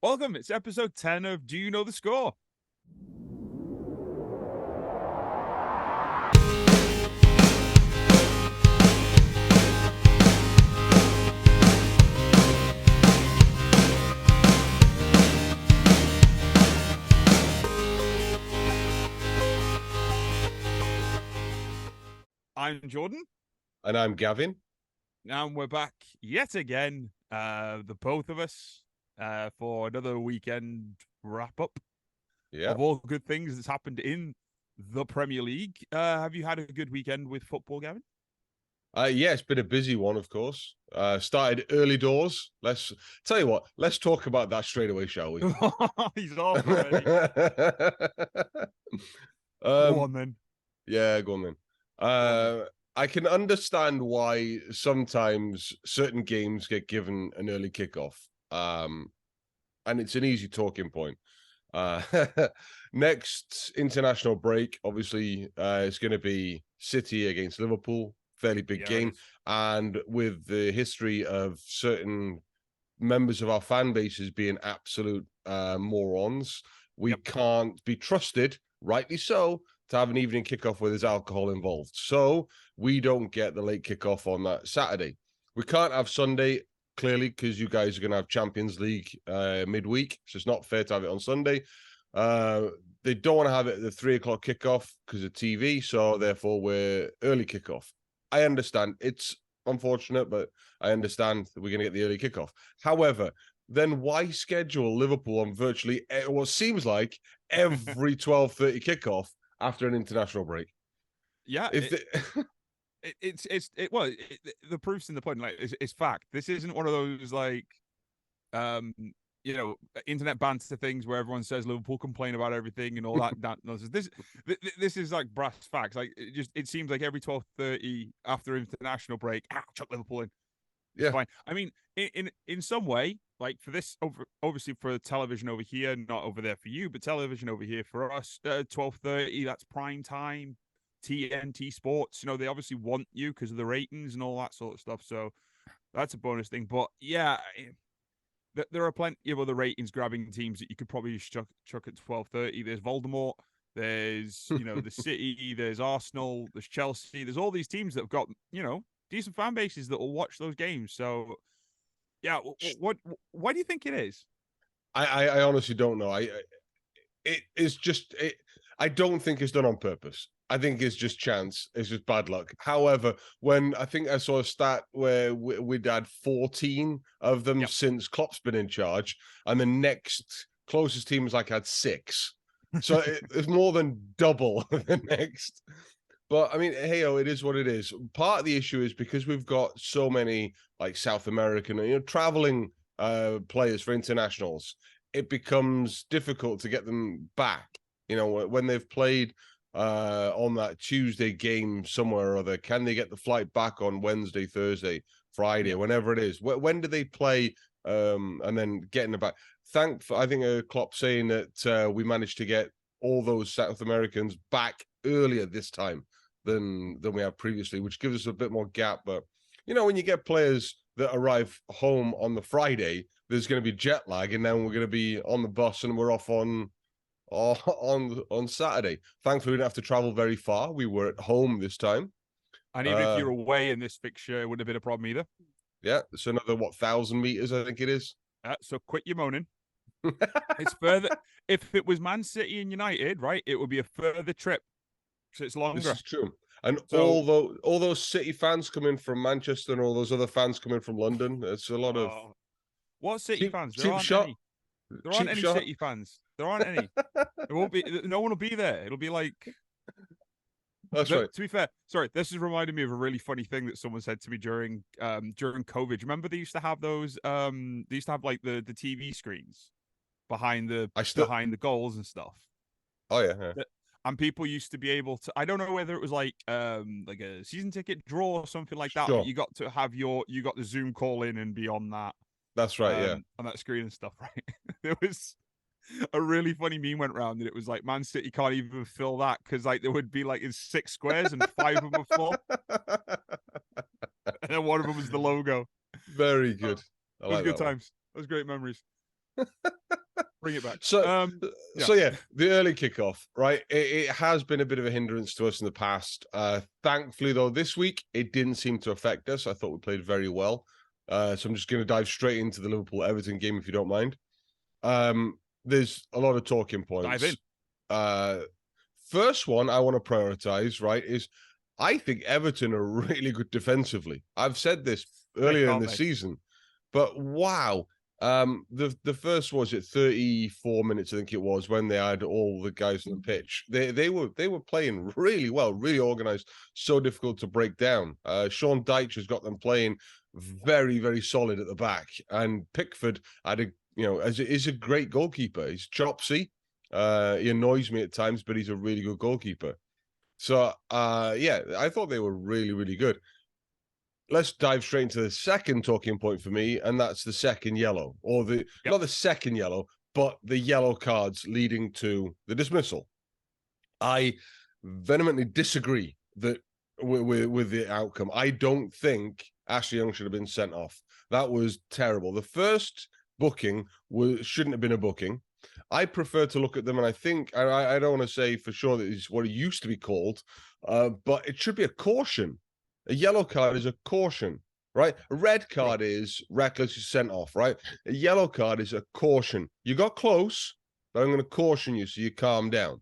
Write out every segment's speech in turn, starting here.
Welcome. It's episode 10 of Do You Know the Score? I'm Jordan. And I'm Gavin. And we're back yet again, the both of us, for another weekend wrap-up of all good things that's happened in the Premier League. Have you had a good weekend with football, Gavin? Yeah, it's been a busy one, of course. Started early doors. Let's tell you what, let's talk about that straight away, shall we? He's off already. Go on, then. Yeah, go on, then. I can understand why sometimes certain games get given an early kickoff. And it's an easy talking point. Next international break, obviously, it's going to be City against Liverpool. Fairly big game. And with the history of certain members of our fan bases being absolute morons, we can't be trusted, rightly so, to have an evening kickoff where there's alcohol involved. So we don't get the late kickoff on that Saturday. We can't have Sunday, clearly, because you guys are going to have Champions League midweek. So it's not fair to have it on Sunday. They don't want to have it at the 3 o'clock kickoff because of TV. So therefore, we're early kickoff. I understand. It's unfortunate, but I understand that we're going to get the early kickoff. However, then why schedule Liverpool on virtually what seems like every 12:30 kickoff after an international break? Yeah, the proof's in the pudding. Like, it's fact. This isn't one of those like, internet banter things where everyone says Liverpool complain about everything and all that nonsense. This is like brass facts. Like, it seems like every 12:30 after international break, chuck Liverpool in. It's fine. I mean, in some way, like for this, obviously for television over here, not over there for you, but television over here for us, 12:30. That's prime time. TNT Sports, they obviously want you because of the ratings and all that sort of stuff. So that's a bonus thing. But yeah, there are plenty of other ratings grabbing teams that you could probably chuck at 12:30. There's Voldemort, there's the City, there's Arsenal, there's Chelsea, there's all these teams that have got decent fan bases that will watch those games. So yeah, why do you think it is? I honestly don't know. I don't think it's done on purpose. I think it's just chance. It's just bad luck. However, when I think I saw a stat where we'd had 14 of them since Klopp's been in charge, and the next closest team was had 6. So it's more than double the next. But I mean, it is what it is. Part of the issue is because we've got so many South American, traveling players for internationals, it becomes difficult to get them back. When they've played on that Tuesday game somewhere or other, can they get the flight back on Wednesday, Thursday, Friday, whenever it is? When do they play? And then getting it back. I think Klopp saying that we managed to get all those South Americans back earlier this time than we have previously, which gives us a bit more gap. But when you get players that arrive home on the Friday, there's going to be jet lag, and then we're going to be on the bus and we're off on Saturday. Thankfully, we didn't have to travel very far. We were at home this time. And even if you're away in this fixture, it wouldn't have been a problem either. Yeah, it's another 1,000 meters, I think it is. So quit your moaning. It's further. If it was Man City and United, right, it would be a further trip. So it's longer. This is true. And all those City fans coming from Manchester and all those other fans coming from London, it's a lot of what City fans? There aren't any City fans. There aren't any. It won't be. No one will be there. It'll be like. That's right. To be fair, sorry, this is reminding me of a really funny thing that someone said to me during COVID. Remember they used to have those. They used to have the TV screens behind the goals and stuff. Oh yeah. And people used to be able to. I don't know whether it was like a season ticket draw or something like that. Sure. But you got the Zoom call in and be on that. That's right. Yeah. On that screen and stuff, right? There was a really funny meme went around that it was Man City can't even fill that because there would be in 6 squares and 5 of them are full, and then one of them was the logo. Very good. Those good times. Those great memories. Bring it back. So, Yeah. so yeah, the early kickoff, right? It has been a bit of a hindrance to us in the past. Thankfully, though, this week it didn't seem to affect us. I thought we played very well. So I'm just going to dive straight into the Liverpool Everton game, if you don't mind. There's a lot of talking points. Dive in. First one I want to prioritize, right, is I think Everton are really good defensively. I've said this earlier in the season, but wow. The first was at 34 minutes, I think it was, when they had all the guys on the pitch. They were playing really well, really organized, so difficult to break down. Sean Dyche has got them playing very, very solid at the back, and Pickford had is a great goalkeeper. He's chopsy. He annoys me at times, but he's a really good goalkeeper. So yeah, I thought they were really, really good. Let's dive straight into the second talking point for me, and that's the second yellow, or not the second yellow, but the yellow cards leading to the dismissal. I vehemently disagree that with the outcome. I don't think Ashley Young should have been sent off. That was terrible. The first booking shouldn't have been a booking. I prefer to look at them, and I think I don't want to say for sure that it's what it used to be called, but it should be a caution. A yellow card is a caution, right? A red card is reckless, you're sent off, right? A yellow card is a caution. You got close, but I'm going to caution you so you calm down.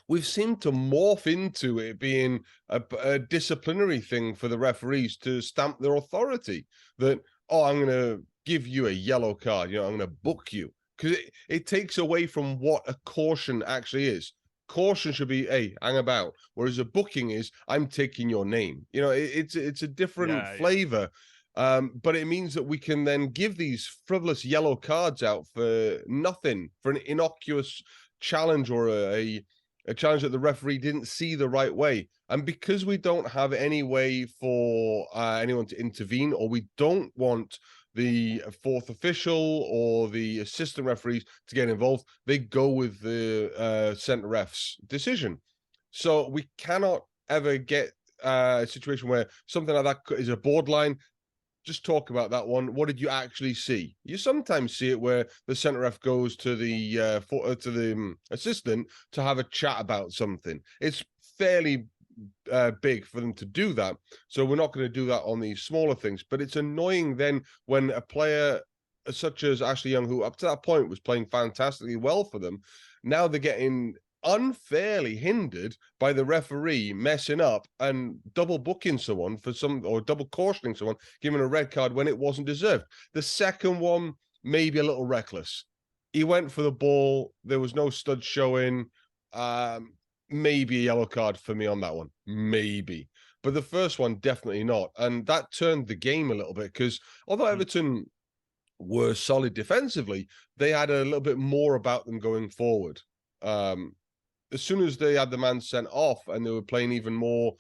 We've seemed to morph into it being a disciplinary thing for the referees to stamp their authority. That, I'm going to give you a yellow card, I'm going to book you. Because it takes away from what a caution actually is. Caution should be, hey, hang about. Whereas a booking is, I'm taking your name. It's a different flavor. But it means that we can then give these frivolous yellow cards out for nothing, for an innocuous challenge or a challenge that the referee didn't see the right way. And because we don't have any way for anyone to intervene, or we don't want the fourth official or the assistant referees to get involved, they go with the centre ref's decision. So we cannot ever get a situation where something like that is a borderline. Just talk about that one. What did you actually see? You sometimes see it where the centre ref goes to the assistant to have a chat about something. It's fairly big for them to do that, so we're not going to do that on these smaller things. But it's annoying then when a player such as Ashley Young, who up to that point was playing fantastically well for them, now they're getting unfairly hindered by the referee messing up and double booking someone for or double cautioning someone, giving a red card when it wasn't deserved. The second one, maybe a little reckless. He went for the ball, there was no stud showing. Maybe a yellow card for me on that one. Maybe. But the first one, definitely not. And that turned the game a little bit, because although Everton were solid defensively, they had a little bit more about them going forward. As soon as they had the man sent off and they were playing even more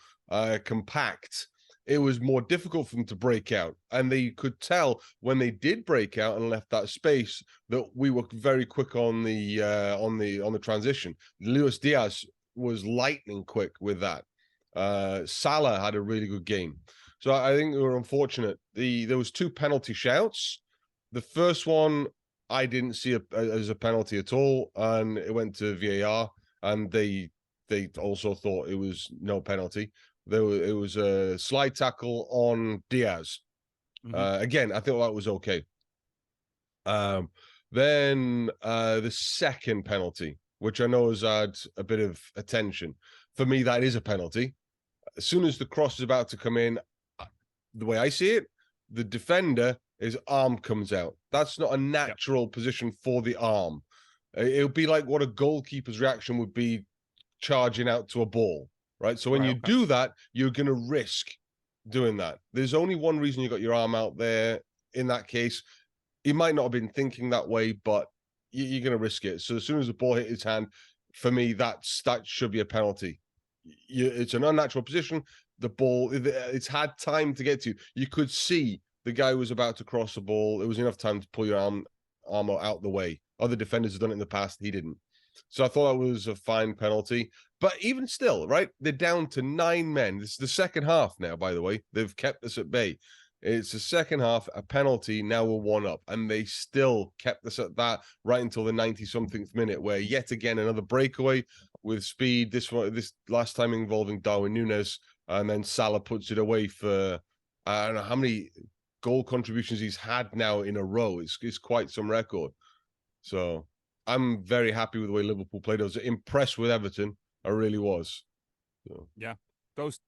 compact, it was more difficult for them to break out. And they could tell when they did break out and left that space that we were very quick on the transition. Luis Diaz was lightning quick with that. Salah had a really good game. So I think we were unfortunate. There was 2 penalty shouts. The first one I didn't see as a penalty at all, and it went to VAR, and they also thought it was no penalty. It was a slide tackle on Diaz. Again, I think that was okay. Then the second penalty, which I know has had a bit of attention. For me, that is a penalty. As soon as the cross is about to come in, the way I see it, the defender, his arm comes out. That's not a natural position for the arm. It would be like what a goalkeeper's reaction would be charging out to a ball, right? So when you do that, you're going to risk doing that. There's only one reason you got your arm out there in that case. He might not have been thinking that way, but you're going to risk it. So as soon as the ball hit his hand, for me, that should be a penalty. It's an unnatural position. The ball, it's had time to get to. You could see the guy was about to cross the ball. It was enough time to pull your arm out the way. Other defenders have done it in the past. He didn't. So I thought that was a fine penalty. But even still, right, they're down to 9 men. This is the second half now, by the way. They've kept us at bay. It's the second half, a penalty, now we're 1-up. And they still kept us at that right until the 90-something minute, where yet again another breakaway with speed. This last time involving Darwin Núñez, and then Salah puts it away for I don't know how many goal contributions he's had now in a row. It's quite some record. So I'm very happy with the way Liverpool played. I was impressed with Everton. I really was. So. Yeah,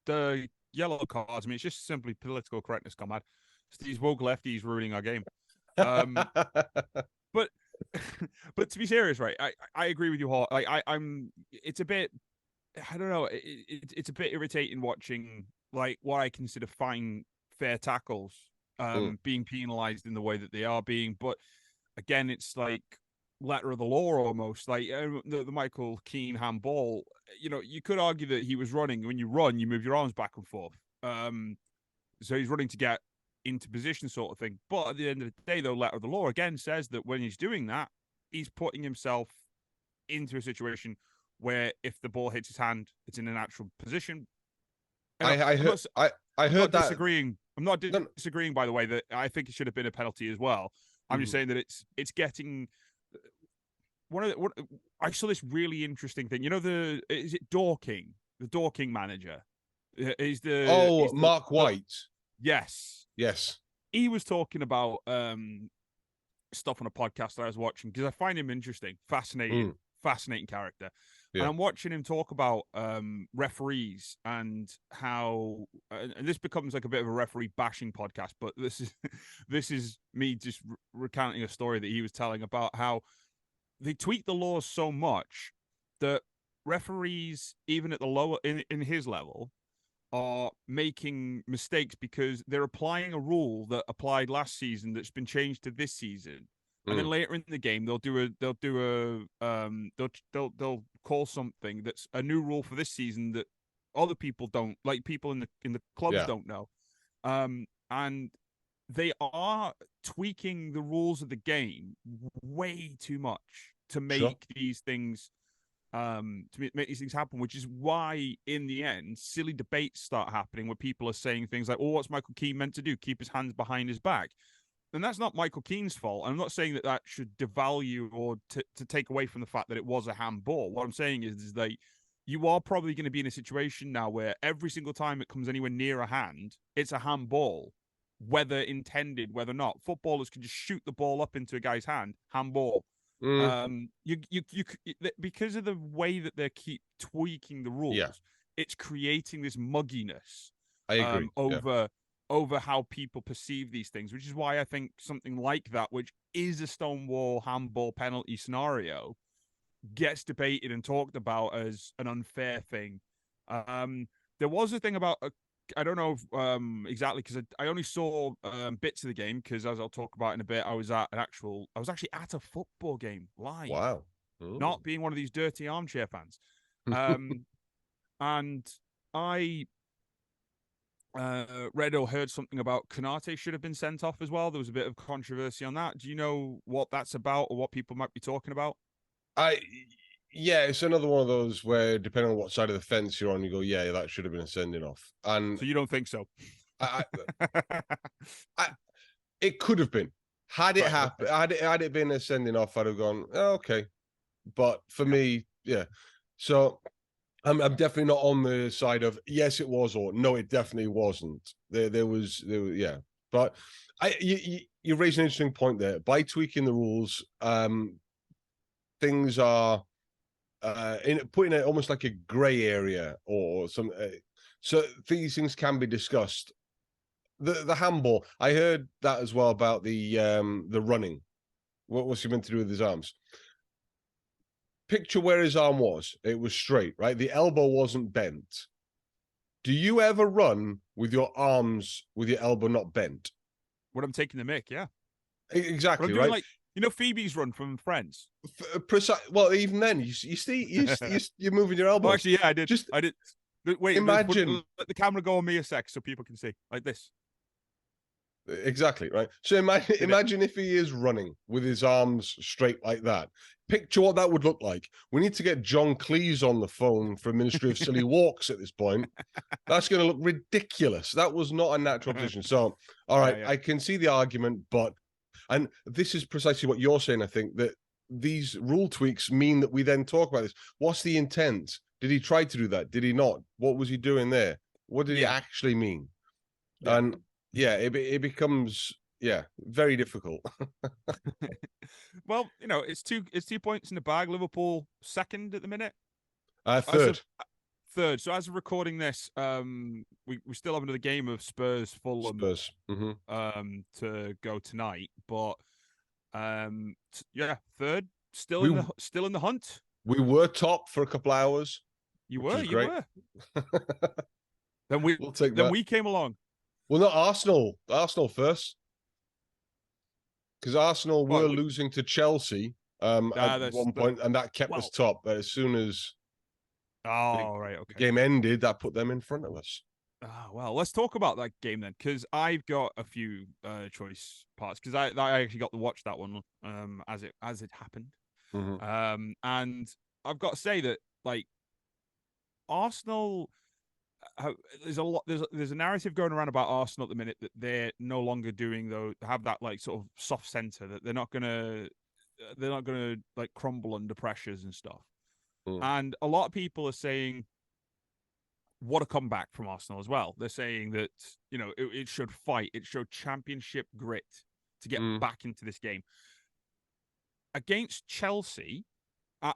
the yellow cards. I mean, it's just simply political correctness, comrade. It's these woke lefties ruining our game. But but to be serious, right? I agree with you, Hall. Like I'm. It's a bit. I don't know. It's a bit irritating watching like what I consider fine, fair tackles being penalised in the way that they are being. But again, it's like letter of the law almost. Like the Michael Keane handball. You know, you could argue that he was running. When you run, you move your arms back and forth. So he's running to get into position, sort of thing. But at the end of the day, though, letter of the law again says that when he's doing that, he's putting himself into a situation where if the ball hits his hand, it's in a natural position. I heard that. Disagreeing. I'm not disagreeing, by the way, that I think it should have been a penalty as well. I'm just saying that it's getting I saw this really interesting thing. You know, is it Dorking? The Dorking manager is the Mark White. Yes. He was talking about stuff on a podcast that I was watching because I find him interesting, fascinating character. Yeah. And I'm watching him talk about referees and how, and this becomes like a bit of a referee bashing podcast, but this is me just recounting a story that he was telling about how they tweak the laws so much that referees, even at the lower in his level, are making mistakes because they're applying a rule that applied last season that's been changed to this season. And then later in the game, they'll call something that's a new rule for this season that other people don't, like people in the clubs don't know. And they are tweaking the rules of the game way too much to make these things make these things happen, which is why in the end silly debates start happening where people are saying things like, "Oh, what's Michael Keane meant to do? Keep his hands behind his back." And that's not Michael Keane's fault. I'm not saying that should devalue or to take away from the fact that it was a handball. What I'm saying is that you are probably going to be in a situation now where every single time it comes anywhere near a hand, it's a handball, whether intended, whether not. Footballers can just shoot the ball up into a guy's hand, handball. Because of the way that they keep tweaking the rules, it's creating this mugginess. I agree. Over how people perceive these things, which is why I think something like that, which is a Stonewall handball penalty scenario, gets debated and talked about as an unfair thing. There was a thing about, I don't know exactly, because I only saw bits of the game, because as I'll talk about in a bit, I was actually at a football game live. Wow. Not being one of these dirty armchair fans. And I read or heard something about Konate should have been sent off as well. There was a bit of controversy on that. Do you know what that's about or what people might be talking about? It's another one of those where depending on what side of the fence you're on, you go, yeah, that should have been a sending off. And so you don't think so? It could have been. Had it happened, had it been a sending off, I'd have gone, oh, okay. But for me, So I'm definitely not on the side of yes, it was, or no, it definitely wasn't. There was. But you raised an interesting point there. By tweaking the rules, things are putting it almost like a grey area or some. So these things can be discussed. The handball, I heard that as well about the running. What was he meant to do with his arms? Picture where his arm was. It was straight, right? The elbow wasn't bent. Do you ever run with your arms with your elbow not bent? When I'm taking the mick, yeah. Exactly, right? Like, you know, Phoebe's run from Friends. Well, even then, you're moving your elbow. Oh, actually, yeah, I did. I did. Wait, imagine. Let the camera go on me a sec so people can see. Like this. Exactly, right? So imagine if he is running with his arms straight like that. Picture what that would look like. We need to get John Cleese on the phone for Ministry of Silly Walks at this point. That's going to look ridiculous. That was not a natural position. So, all right, Yeah. I can see the argument, but, and this is precisely what you're saying, I think, that these rule tweaks mean that we then talk about this. What's the intent? Did he try to do that? Did he not? What was he doing there? What did he actually mean? Yeah. And yeah, it becomes very difficult. Well, it's 2 points in the bag. Liverpool second at the minute. Third. Third. So as we're recording this, we still have another game of Spurs Fulham to go tonight. But third, still in the hunt. We were top for a couple hours. You were. Then we'll take that. We came along. Well, not Arsenal. Arsenal first. Because Arsenal were losing to Chelsea at one point, and that kept us top. But as soon as the game ended, that put them in front of us. Well, let's talk about that game then, because I've got a few choice parts, because I actually got to watch that one as it happened. Mm-hmm. And I've got to say that, like, Arsenal, there's a narrative going around about Arsenal at the minute that they're no longer have that like sort of soft center, that they're not gonna like crumble under pressures and stuff. And a lot of people are saying, what a comeback from Arsenal as well. They're saying that it showed fight, it showed championship grit to get back into this game against Chelsea. At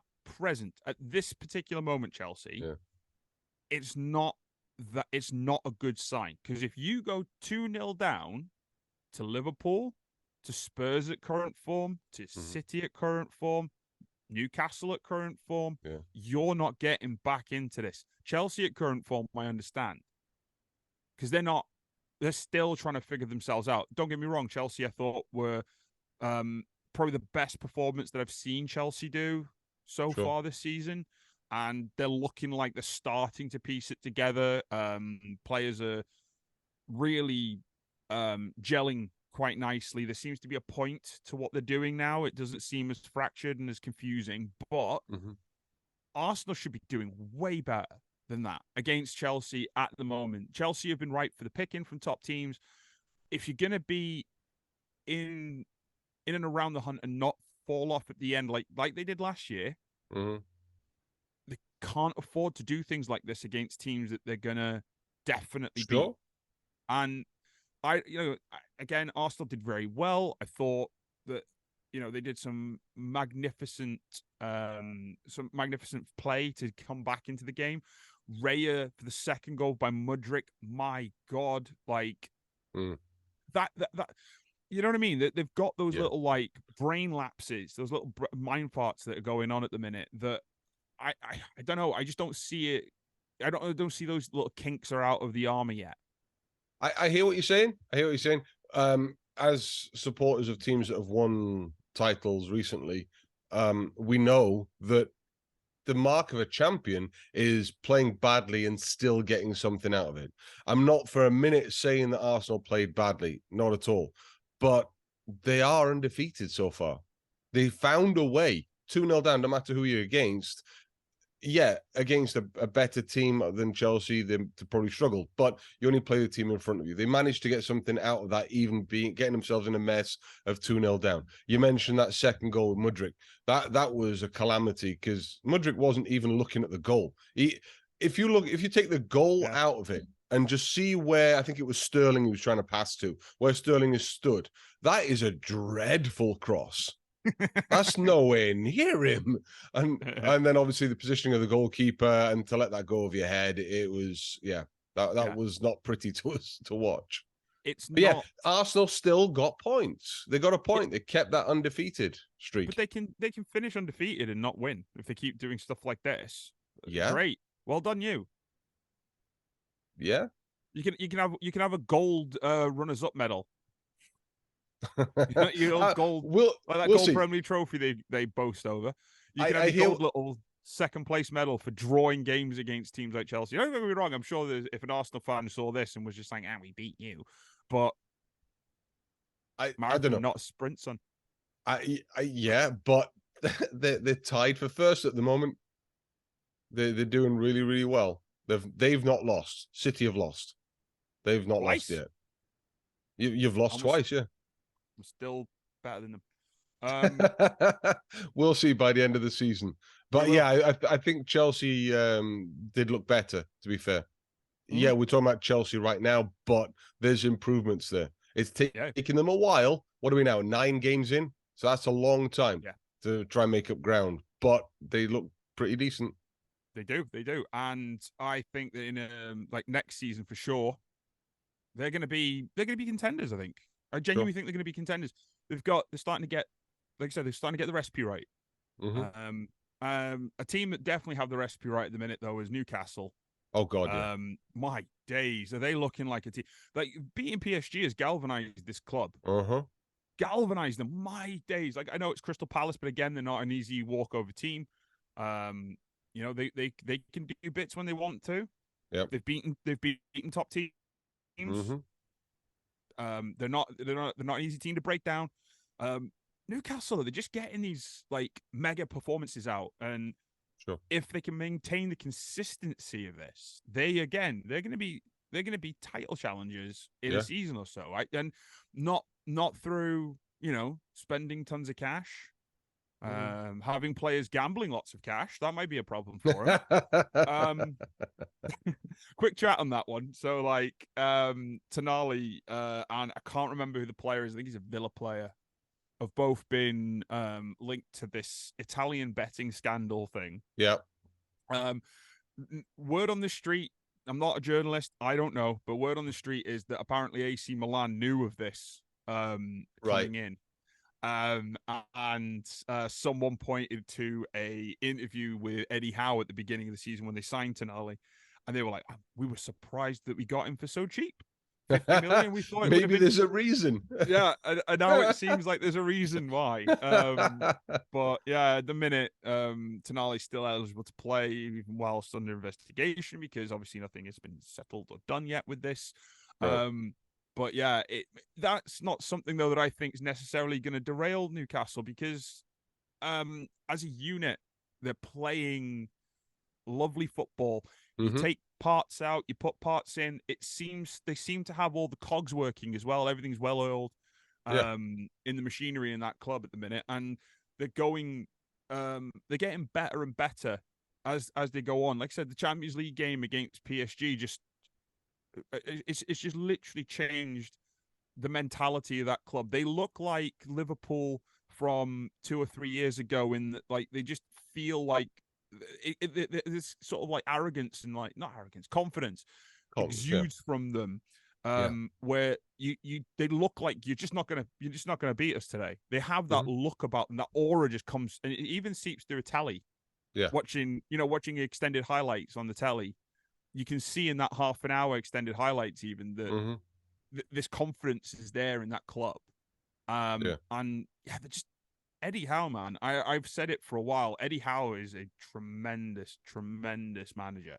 this particular moment, Chelsea, it's not a good sign, because if you go 2-0 down to Liverpool, to Spurs at current form, to City at current form, Newcastle at current form, you're not getting back into this. Chelsea at current form, I understand, because they're still trying to figure themselves out. Don't get me wrong, Chelsea, I thought, were probably the best performance that I've seen Chelsea do so far this season. And they're looking like they're starting to piece it together. Players are really gelling quite nicely. There seems to be a point to what they're doing now. It doesn't seem as fractured and as confusing. But Arsenal should be doing way better than that against Chelsea at the moment. Chelsea have been ripe for the picking from top teams. If you're going to be in and around the hunt and not fall off at the end like they did last year, they can't afford to do things like this against teams that they're gonna definitely beat. And again, Arsenal did very well. I thought that they did some magnificent play to come back into the game. Raya for the second goal by Mudryk, my God, like that. You know what I mean? That they've got those little like brain lapses, those little mind farts that are going on at the minute that. I don't know. I just don't see it. I don't see those little kinks are out of the armor yet. I hear what you're saying. As supporters of teams that have won titles recently, we know that the mark of a champion is playing badly and still getting something out of it. I'm not for a minute saying that Arsenal played badly, not at all. But they are undefeated so far. They found a way, 2-0 down, no matter who you're against. Yeah, against a better team than Chelsea, they probably struggled, but you only play the team in front of you. They managed to get something out of that, even getting themselves in a mess of 2-0 down. You mentioned that second goal with Mudryk. That was a calamity, because Mudryk wasn't even looking at the goal. If you take the goal out of it and just see where, I think it was Sterling he was trying to pass to, where Sterling is stood, that is a dreadful cross. That's nowhere near him. And then obviously the positioning of the goalkeeper, and to let that go over your head, it was that was not pretty to watch. Arsenal still got points. They got a point. They kept that undefeated streak. But they can finish undefeated and not win if they keep doing stuff like this. Yeah. Great. Well done, you. Yeah. You can have a gold runners up medal. Gold. We'll gold see. Premier League trophy they boast over. You can have a gold little second place medal for drawing games against teams like Chelsea. Don't get me wrong. I'm sure if an Arsenal fan saw this and was just like, "We beat you," but I Marathon, don't know. not a sprint, son. Yeah, but they're tied for first at the moment. They're doing really, really well. They've not lost. City have lost. They've not lost Twice? yet. You've lost Almost, twice, yeah. I'm still better than them. We'll see by the end of the season. But yeah, I think Chelsea did look better, to be fair. Yeah, we're talking about Chelsea right now, but there's improvements there. It's taking them a while. What are we now? 9 games in? So that's a long time to try and make up ground. But they look pretty decent. They do. And I think that in like next season for sure, they're gonna be contenders, I think. I genuinely think they're gonna be contenders. They're starting to get, like I said, they're starting to get the recipe right. A team that definitely have the recipe right at the minute though is Newcastle. Oh God, yeah. My days, are they looking like a team? Like beating PSG has galvanized this club. Galvanized them. My days. Like I know it's Crystal Palace, but again, they're not an easy walkover team. You know, they can do bits when they want to. Yeah. They've beaten top teams. They're not an easy team to break down. Newcastle, they're just getting these like mega performances out, and if they can maintain the consistency of this, they're going to be title challengers in a season or so, right? And not through spending tons of cash, having players gambling lots of cash. That might be a problem for them. Quick chat on that one. So like Tonali and I can't remember who the player is. I think he's a Villa player. Have both been linked to this Italian betting scandal thing. Yeah. Word on the street, I'm not a journalist, I don't know, but word on the street is that apparently AC Milan knew of this coming in. And someone pointed to a interview with Eddie Howe at the beginning of the season when they signed Tonali, and they were like, we were surprised that we got him for so cheap. 50 million, we thought maybe there's a reason. Yeah, and now it seems like there's a reason why. But yeah, at the minute, Tonali's still eligible to play even whilst under investigation because obviously nothing has been settled or done yet with this. But yeah, that's not something though that I think is necessarily going to derail Newcastle because as a unit, they're playing lovely football. You take parts out, you put parts in. They seem to have all the cogs working as well. Everything's well oiled in the machinery in that club at the minute, and they're getting better and better as they go on. Like I said, the Champions League game against PSG it's just literally changed the mentality of that club. They look like Liverpool from 2 or 3 years ago in that, like, they just feel like this sort of like arrogance and like not arrogance, confidence exudes from them. Where they look like you're just not gonna beat us today. They have that look about them. That aura just comes, and it even seeps through a telly. Watching extended highlights on the telly, you can see in that half an hour extended highlights even that this confidence is there in that club. And they're just Eddie Howe, man. I've said it for a while. Eddie Howe is a tremendous, tremendous manager.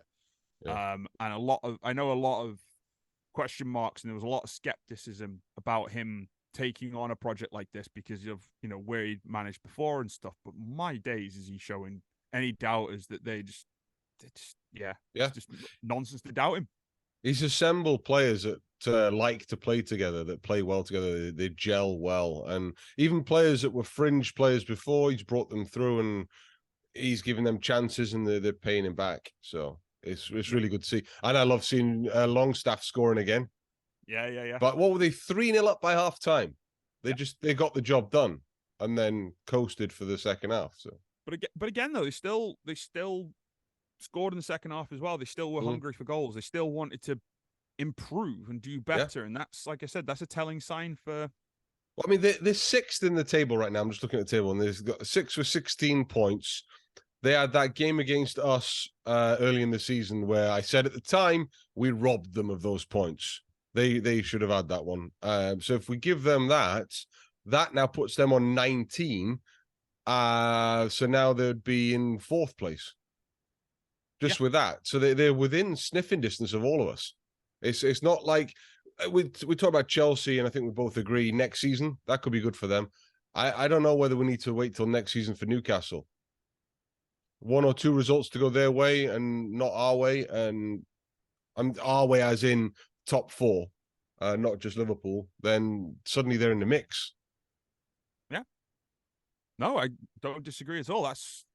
And I know a lot of question marks, and there was a lot of skepticism about him taking on a project like this because of where he'd managed before and stuff. But my days, is he showing any doubters that it's just nonsense to doubt him. He's assembled players that like to play together, that play well together. They gel well, and even players that were fringe players before, he's brought them through, and he's giving them chances, and they're paying him back. So it's really good to see, and I love seeing Longstaff scoring again. Yeah. But what were they 3-0 up by half time? They got the job done, and then coasted for the second half. So, but again though, they still scored in the second half as well. They still were hungry for goals. They still wanted to improve and do better. And that's, like I said, that's a telling sign for... Well, I mean, they're sixth in the table right now. I'm just looking at the table, and they've got 6 with 16 points. They had that game against us early in the season where I said at the time, we robbed them of those points. They should have had that one. So if we give them that now puts them on 19. So now they'd be in 4th place. Just with that. So they're within sniffing distance of all of us. It's not like we talk about Chelsea, and I think we both agree next season that could be good for them. I don't know whether we need to wait till next season for Newcastle. 1 or 2 results to go their way and not our way, and our way as in top 4, not just Liverpool. Then suddenly they're in the mix. Yeah. No, I don't disagree at all. That's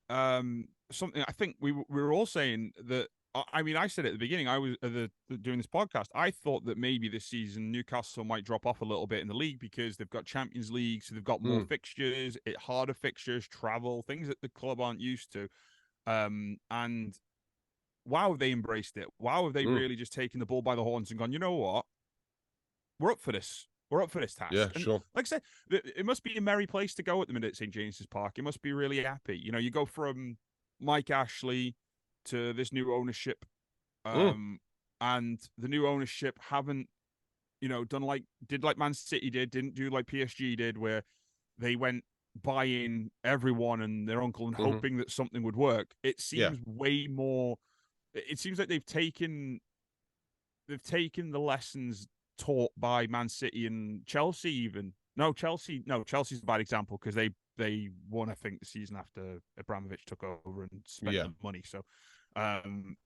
something I think we were all saying that. I mean, I said at the beginning, I was doing this podcast, I thought that maybe this season Newcastle might drop off a little bit in the league because they've got Champions League, so they've got more fixtures, harder fixtures, travel, things that the club aren't used to. And wow, they embraced it. Wow, have they really just taken the bull by the horns and gone, you know what? We're up for this. We're up for this task. Yeah, and sure. Like I said, it must be a merry place to go at the minute at St. James's Park. It must be really happy. You know, you go from Mike Ashley to this new ownership, and the new ownership haven't, did like Man City didn't do like PSG did, where they went buying everyone and their uncle and hoping that something would work. It seems way more. It seems like they've taken the lessons taught by Man City and Chelsea. Even Chelsea's a bad example because they won, I think, the season after Abramovich took over and spent the money. So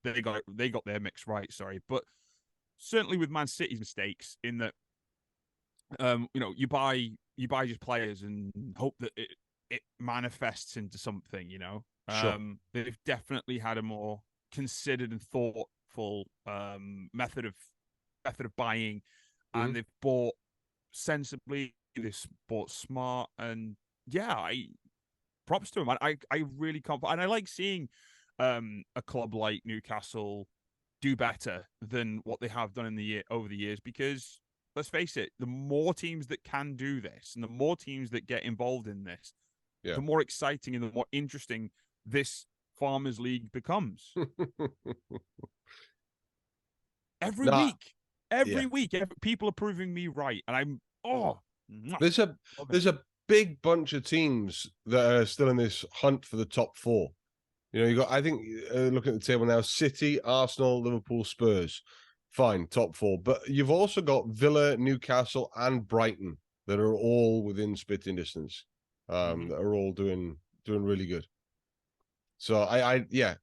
they got their mix right. Sorry, but certainly with Man City's mistakes in that, you buy just players and hope that it manifests into something. Sure. They've definitely had a more considered and thoughtful method of buying, and they've bought sensibly. They've bought smart, and props to them. I really can't, and I like seeing a club like Newcastle do better than what they have done over the years, because let's face it, the more teams that can do this and the more teams that get involved in this, the more exciting and the more interesting this Farmers League becomes. Every week, people are proving me right, and there's a big bunch of teams that are still in this hunt for the top 4. You got, I think, looking at the table now, City, Arsenal, Liverpool, Spurs. Fine, top 4. But you've also got Villa, Newcastle, and Brighton that are all within spitting distance. That are all doing really good. So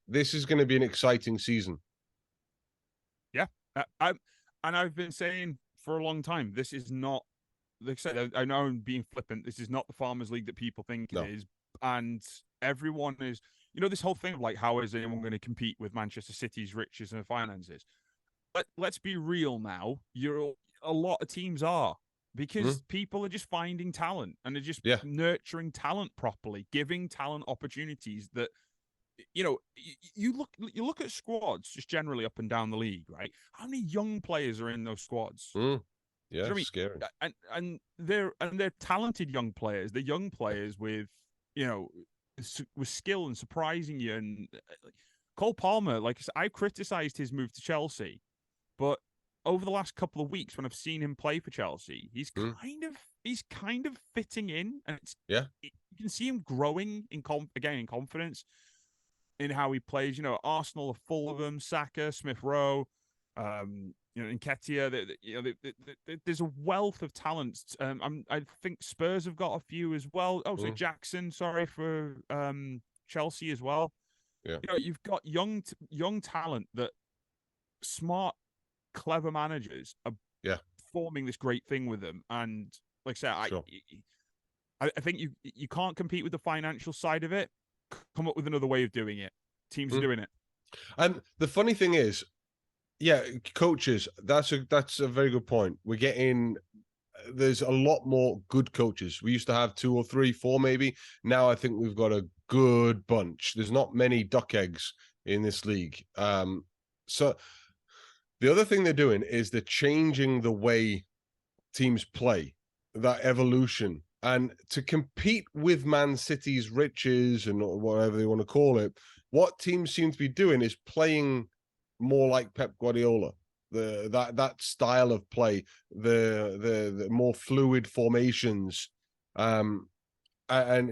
this is going to be an exciting season. Yeah, I've been saying for a long time, this is not, like I said, I know I'm being flippant. This is not the Farmers League that people think it is, and everyone is. This whole thing of like, how is anyone going to compete with Manchester City's riches and finances? But let's be real now. A lot of teams are, because people are just finding talent and they're just nurturing talent properly, giving talent opportunities that, you look at squads just generally up and down the league, right? How many young players are in those squads? Yeah, it's scary. And they're talented young players. They're young players with skill and surprising you. And Cole Palmer, like I criticized his move to Chelsea, but over the last couple of weeks when I've seen him play for Chelsea, he's kind of fitting in, and you can see him growing in confidence in how he plays. Arsenal are full of them. Saka, Smith Rowe, Nketiah. There's a wealth of talents. I think Spurs have got a few as well. Oh, so Jackson, sorry, for Chelsea as well. Yeah, you've got young talent that smart, clever managers are forming this great thing with them. And like I said, I think you can't compete with the financial side of it. Come up with another way of doing it. Teams are doing it. And the funny thing is, coaches, that's a very good point. There's a lot more good coaches. We used to have 2 or 3, 4 maybe. Now I think we've got a good bunch. There's not many duck eggs in this league. So the other thing they're doing is they're changing the way teams play, that evolution. And to compete with Man City's riches and whatever they want to call it, what teams seem to be doing is playing more like Pep Guardiola. That style of play, the more fluid formations, and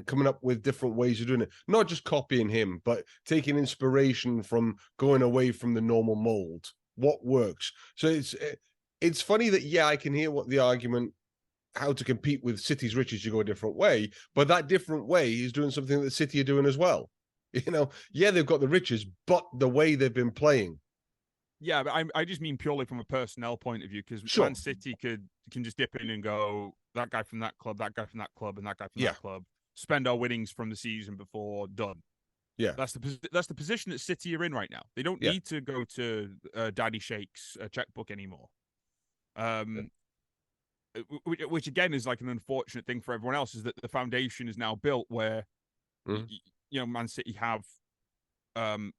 coming up with different ways of doing it. Not just copying him, but taking inspiration from going away from the normal mold. What works? So it's funny that, yeah, I can hear what the argument, how to compete with City's riches, you go a different way, but that different way is doing something that City are doing as well. Yeah, they've got the riches, but the way they've been playing. Yeah, but I just mean purely from a personnel point of view, because Sure. Man City can just dip in and go, that guy from that club, that guy from that club, and that guy from Yeah. that club, spend our winnings from the season before, done. Yeah. That's the position that City are in right now. They don't need to go to Daddy Shake's checkbook anymore. Which again is like an unfortunate thing for everyone else, is that the foundation is now built where Man City have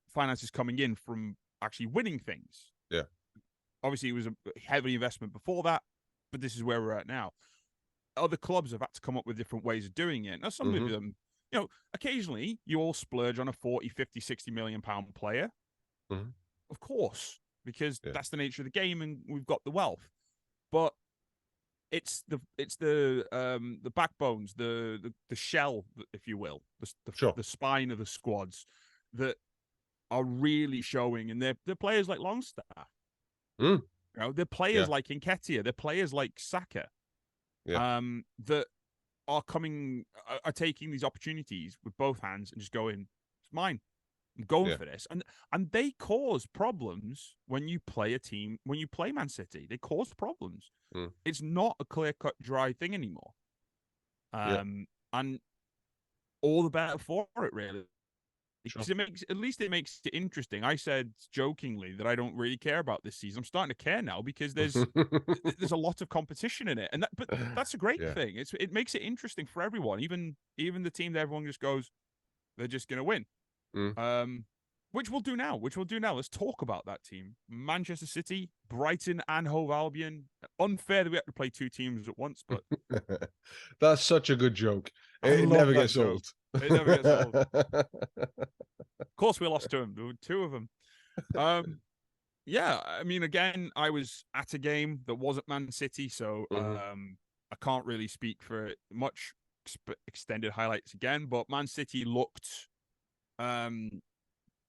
finances coming in from actually winning things. Yeah. Obviously, it was a heavy investment before that, but this is where we're at now. Other clubs have had to come up with different ways of doing it. Now, some of them, occasionally you all splurge on a 40, 50, 60 million pound player. Of course, because that's the nature of the game and we've got the wealth. But it's the backbones, the shell, if you will, the spine of the squads that are really showing, and they're players like Longstaff. They're players like Nketiah, they're players like Saka, that are taking these opportunities with both hands and just going, it's mine. I'm going for this. And they cause problems when you play Man City. They cause problems. It's not a clear-cut, dry thing anymore. And all the better for it, really. Because it makes it interesting. I said jokingly that I don't really care about this season. I'm starting to care now because there's a lot of competition in it, but that's a great thing. It makes it interesting for everyone, even the team that everyone just goes, they're just going to win. Which we'll do now. Let's talk about that team. Manchester City, Brighton, and Hove Albion. Unfair that we have to play two teams at once, but that's such a good joke. It never gets old. It never gets old. Of course, we lost to them. There were two of them. I mean, again, I was at a game that wasn't Man City, so I can't really speak for it much. Extended highlights again, but Man City looked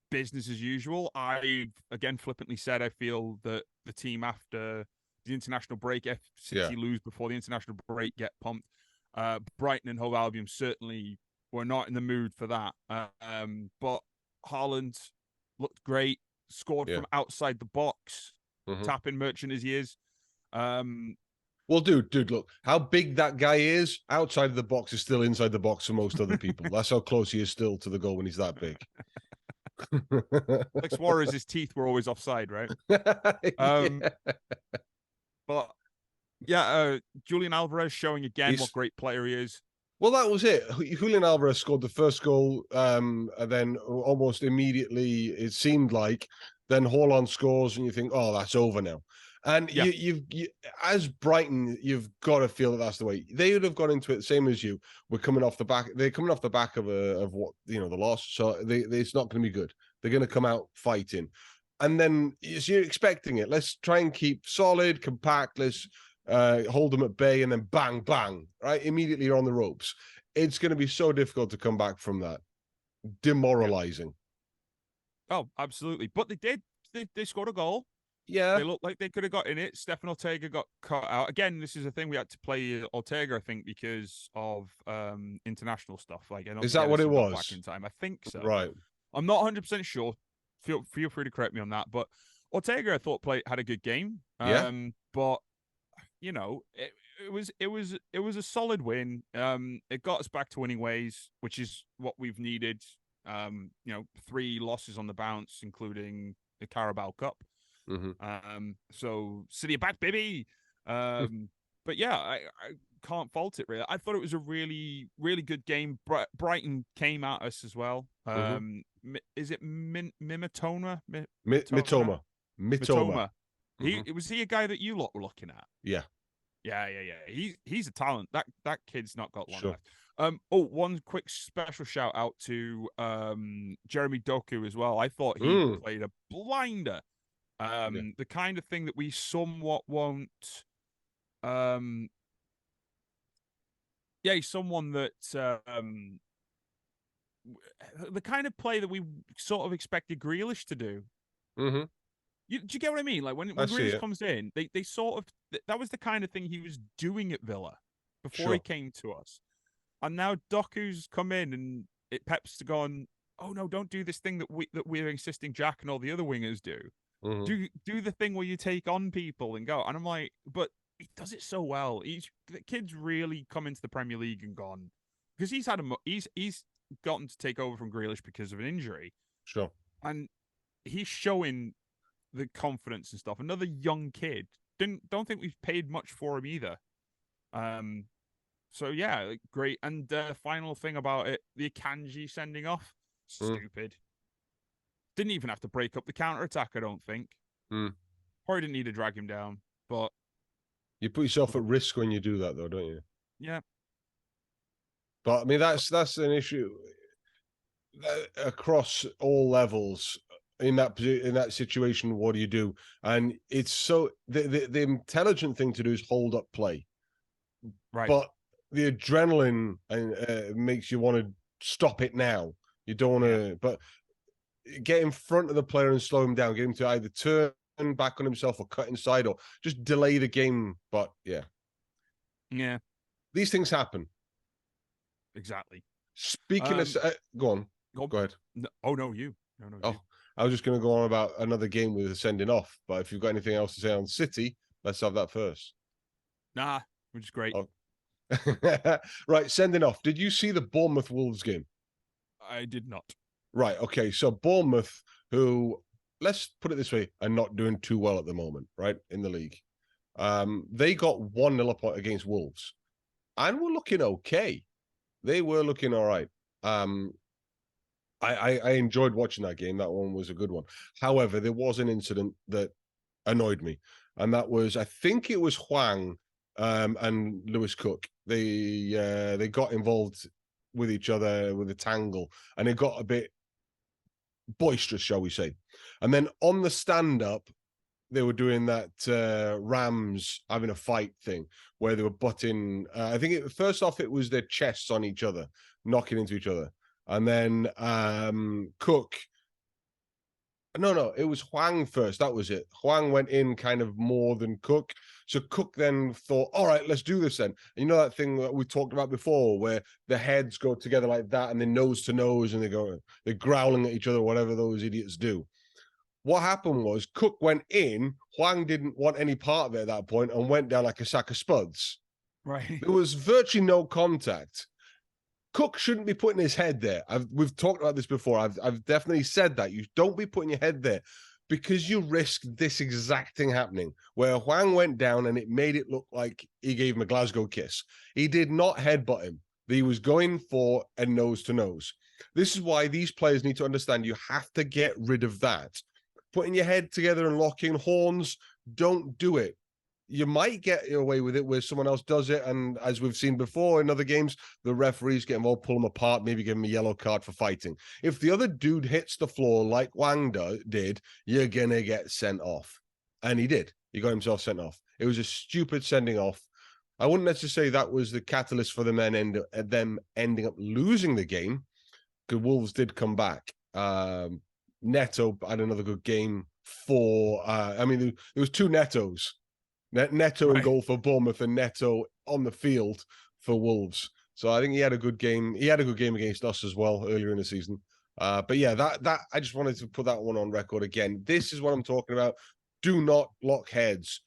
business as usual. I again flippantly said I feel that the team after the international break, if City lose before the international break, get pumped. Brighton and Hove Albion certainly were not in the mood for that. But Haaland looked great, scored from outside the box, tapping Merchant as he is. Well, dude, look, how big that guy is outside of the box is still inside the box for most other people. That's how close he is still to the goal when he's that big. Like Suarez's teeth were always offside, right? But Julian Alvarez showing again what great player he is. Well, that was it. Julian Alvarez scored the first goal, and then almost immediately it seemed like then Haaland scores, and you think, oh, that's over now. And you as Brighton, you've got to feel that that's the way they would have gone into it. Same as you. We're coming off the back. They're coming off the back of what the loss. So it's not going to be good. They're going to come out fighting, and then you're expecting it. Let's try and keep solid, compact. Let's hold them at bay, and then bang, bang, right? Immediately you're on the ropes. It's going to be so difficult to come back from that. Demoralizing. Oh, absolutely. But they did. They scored a goal. Yeah. They looked like they could have got in it. Stefan Ortega got cut out. Again, this is a thing we had to play Ortega, I think, because of international stuff. Like, is that what it was? Back in time. I think so. Right. I'm not 100% sure. Feel free to correct me on that. But Ortega, I thought, had a good game. But it was a solid win. It got us back to winning ways, which is what we've needed. 3 losses on the bounce, including the Carabao Cup. So City are back, baby. But yeah, I can't fault it really. I thought it was a really, really good game. Brighton came at us as well. Is it Mitoma? Mitoma. Was he a guy that you lot were looking at? Yeah. He's a talent. That kid's not got long left. One quick special shout out to Jeremy Doku as well. I thought he played a blinder. The kind of thing that we somewhat won't. He's someone that the kind of play that we sort of expected Grealish to do. Do you get what I mean? Like I when see Grealish it. comes in, they sort of that was the kind of thing he was doing at Villa before he Sure. came to us, and now Doku's come in and Pep's gone. Oh no, don't do this thing that we're insisting Jack and all the other wingers do. Hmm. Do the thing where you take on people and go. And I'm like, but he does it so well. The kid's really come into the Premier League and gone because he's gotten to take over from Grealish because of an injury, Sure. and he's showing the confidence and stuff. Another young kid. Don't think we've paid much for him either. Um, so yeah, great. And final thing about it, the Akanji sending off, Mm. stupid. Didn't even have to break up the counter attack. I don't think. Mm. Probably didn't need to drag him down, but You put yourself at risk when you do that, though, don't you? yeah, But I mean, that's an issue across all levels. In that situation, what do you do? And it's so the intelligent thing to do is hold up play, right. but the adrenaline makes you want to stop it now. You don't want to, but get in front of the player and slow him down. Get him to either turn back on himself or cut inside or just delay the game. But Yeah, these things happen. exactly. Speaking of, go on. Go ahead. No, oh no, you. No, Oh, you. I was just going to go on about another game with a sending off. But if you've got anything else to say on City, let's have that first. Nah, which is great. Oh. Right, sending off. Did you see the Bournemouth Wolves game? I did not. Right. Okay. So Bournemouth, who, let's put it this way, are not doing too well at the moment, right, in the league. They got 1-0 up against Wolves, and were looking okay. They were looking all right. I enjoyed watching that game. That one was a good one. However, there was an incident that annoyed me, and that was, I think it was Hwang and Lewis Cook. They got involved with each other with a tangle, and it got a bit boisterous, shall we say. And then on the stand-up, they were doing that Rams having a fight thing where they were butting. I think first off, it was their chests on each other, knocking into each other. And then Cook. No, it was Hwang first. That was it. Hwang went in kind of more than Cook. So Cook then thought, all right, let's do this then. And you know that thing that we talked about before where the heads go together like that and then nose to nose and they're growling at each other, whatever those idiots do. What happened was Cook went in, Hwang didn't want any part of it at that point and went down like a sack of spuds. Right. There was virtually no contact. Cook shouldn't be putting his head there. We've talked about this before. I've definitely said that. You don't be putting your head there because you risk this exact thing happening where Hwang went down and it made it look like he gave him a Glasgow kiss. He did not headbutt him. He was going for a nose to nose. This is why these players need to understand you have to get rid of that. Putting your head together and locking horns, don't do it. You might get away with it where someone else does it. And as we've seen before in other games, the referees get involved, pull them apart, maybe give them a yellow card for fighting. If the other dude hits the floor like Wang did, you're going to get sent off. And he did. He got himself sent off. It was a stupid sending off. I wouldn't necessarily say that was the catalyst for them ending up losing the game, because Wolves did come back. Neto had another good game there was two Netos. Neto in goal for Bournemouth and Neto on the field for Wolves. So I think he had a good game. He had a good game against us as well earlier in the season. But yeah, that I just wanted to put that one on record again. This is what I'm talking about. Do not lock heads.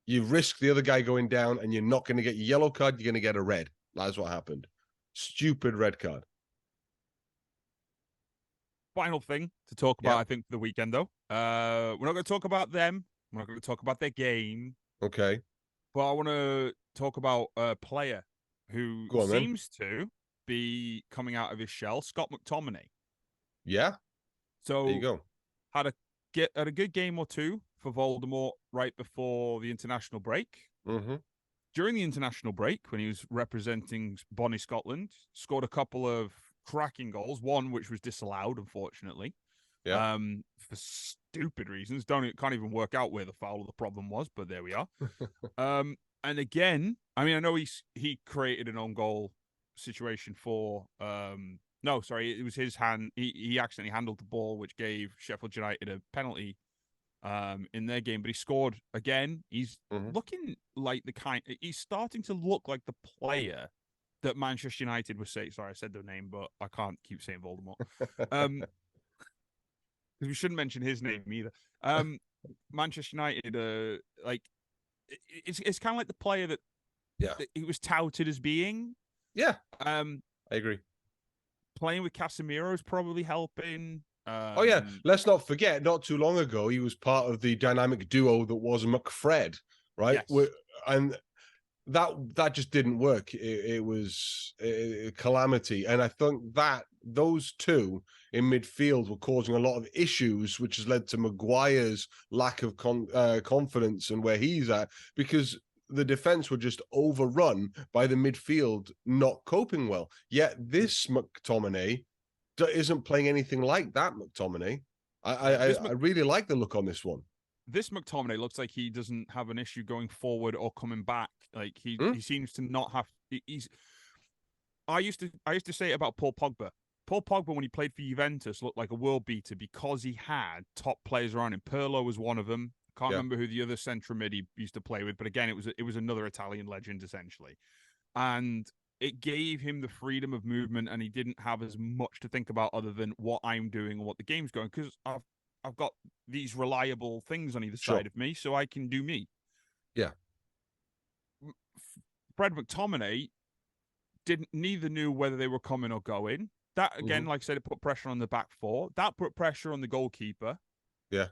You risk the other guy going down and you're not going to get a yellow card. You're going to get a red. That's what happened. Stupid red card. Final thing to talk about, I think, for the weekend, though. We're not going to talk about them. We're not going to talk about their game. Okay. But I want to talk about a player who seems to be coming out of his shell, Scott McTominay. Yeah. So there you go. Had a good game or two for Voldemort right before the international break. Mm-hmm. During the international break, when he was representing Bonnie Scotland, scored a couple of cracking goals. One which was disallowed, unfortunately. Yeah. For stupid reasons. Can't even work out where the foul of the problem was, but there we are. And again, I mean, I know he created an own goal situation for it was his hand. He accidentally handled the ball, which gave Sheffield United a penalty in their game, but he scored again. He's Mhm. looking like he's starting to look like the player that Manchester United was saying. Sorry, I said their name, but I can't keep saying Voldemort. Because we shouldn't mention his name either. Manchester United, like it's kind of like the player that Yeah. he was touted as being. Yeah. I agree. Playing with Casemiro is probably helping. Oh yeah, let's not forget. Not too long ago, he was part of the dynamic duo that was McFred, right? Yes. And that just didn't work. It was a calamity, and I think that those two in midfield were causing a lot of issues, which has led to Maguire's lack of confidence and where he's at, because the defense were just overrun by the midfield not coping well. Yet this McTominay isn't playing anything like that McTominay. I really like the look on this one. This McTominay looks like he doesn't have an issue going forward or coming back. Like he seems to not have. I used to say it about Paul Pogba. Paul Pogba, when he played for Juventus, looked like a world beater because he had top players around him. Pirlo was one of them. Can't remember who the other central mid he used to play with, but again, it was another Italian legend essentially, and it gave him the freedom of movement, and he didn't have as much to think about other than what I'm doing and what the game's going, because I've got these reliable things on either side of me, so I can do me. Yeah. Fred McTominay neither knew whether they were coming or going. That again, like I said, it put pressure on the back four. That put pressure on the goalkeeper. Yeah.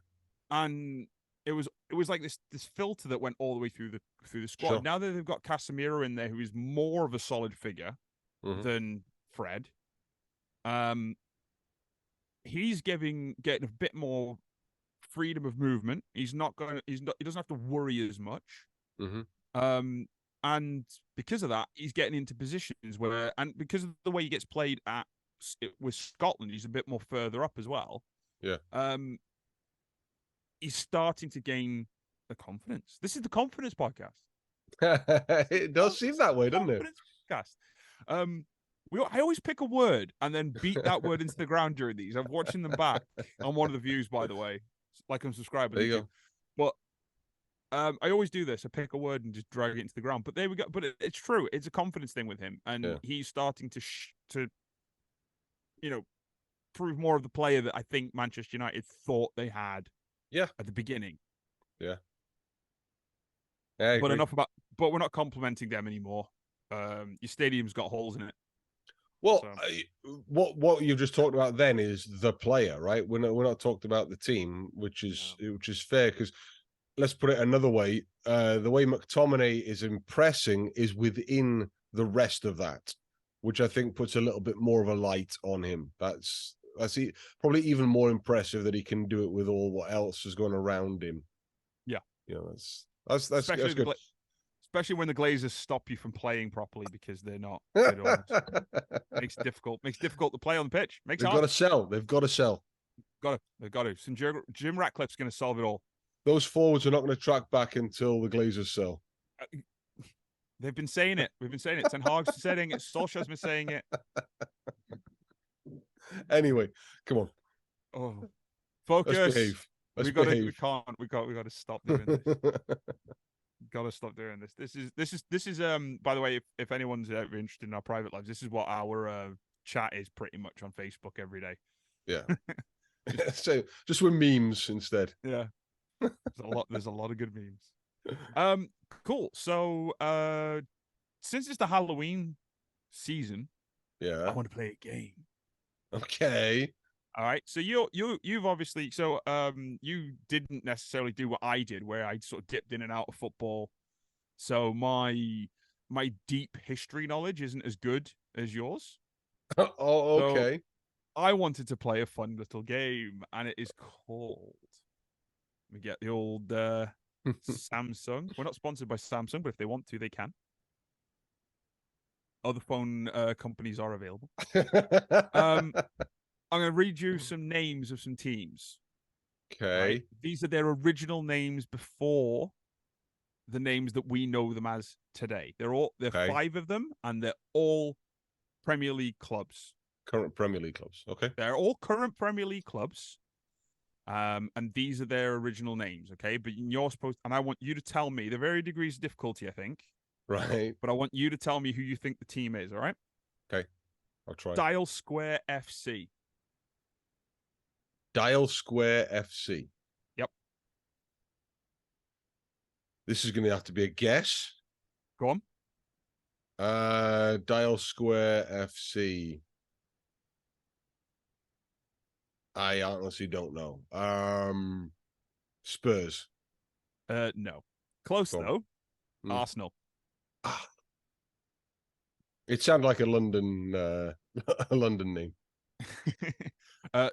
And it was like this filter that went all the way through the squad. Sure. Now that they've got Casemiro in there, who is more of a solid figure than Fred, he's getting a bit more freedom of movement. He doesn't have to worry as much. And because of that, he's getting into positions where, and because of the way he gets played with Scotland, he's a bit more further up as well. Yeah. He's starting to gain the confidence. This is the confidence podcast. It does seem that way, doesn't it? Podcast. I always pick a word and then beat that word into the ground during these. I'm watching them back on one of the views, by the way. Like and subscribe. There you go. But I always do this. I pick a word and just drag it into the ground. But there we go. But it's true. It's a confidence thing with him, and he's starting to prove more of the player that I think Manchester United thought they had. Yeah. At the beginning. Yeah. But we're not complimenting them anymore. Your stadium's got holes in it. Well, so. What you've just talked about then is the player, right? We're not talking about the team, which is fair, because let's put it another way. The way McTominay is impressing is within the rest of that, which I think puts a little bit more of a light on him. I see probably even more impressive that he can do it with all what else is going around him. Yeah. That's good. Especially when the Glazers stop you from playing properly because they're not good ones. Makes it difficult to play on the pitch. They've got to sell. They've got to sell. They've got to. Jim Ratcliffe's going to solve it all. Those forwards are not going to track back until the Glazers sell. They've been saying it. We've been saying it. Ten Hag's saying it. Solskjaer's been saying it. Anyway, come on. Oh, focus. Let's behave. We got to stop doing this. Got to stop doing this. This is by the way, if anyone's ever interested in our private lives, this is what our chat is pretty much on Facebook every day. Yeah. So just with memes instead. Yeah. There's a lot of good memes. Cool. So since it's the Halloween season, I want to play a game. Okay. All right. So you've obviously you didn't necessarily do what I did, where I sort of dipped in and out of football. So my deep history knowledge isn't as good as yours. Oh, okay. So I wanted to play a fun little game, and it is called. Let me get the old Samsung. We're not sponsored by Samsung, but if they want to, they can. Other phone companies are available. I'm going to read you some names of some teams. Okay. Right? These are their original names before the names that we know them as today. They're 5 of them, and they're all Premier League clubs. Current Premier League clubs. Okay. They're all current Premier League clubs. And these are their original names, okay? But you're supposed, and I want you to tell me the very degrees of difficulty, I think. Right. But I want you to tell me who you think the team is, all right? Okay. I'll try. Dial Square FC. Dial Square FC. Yep. This is going to have to be a guess. Go on. Dial Square FC. I honestly don't know. Spurs. No. Close, though. Arsenal. Ah. It sounded like a London a London name.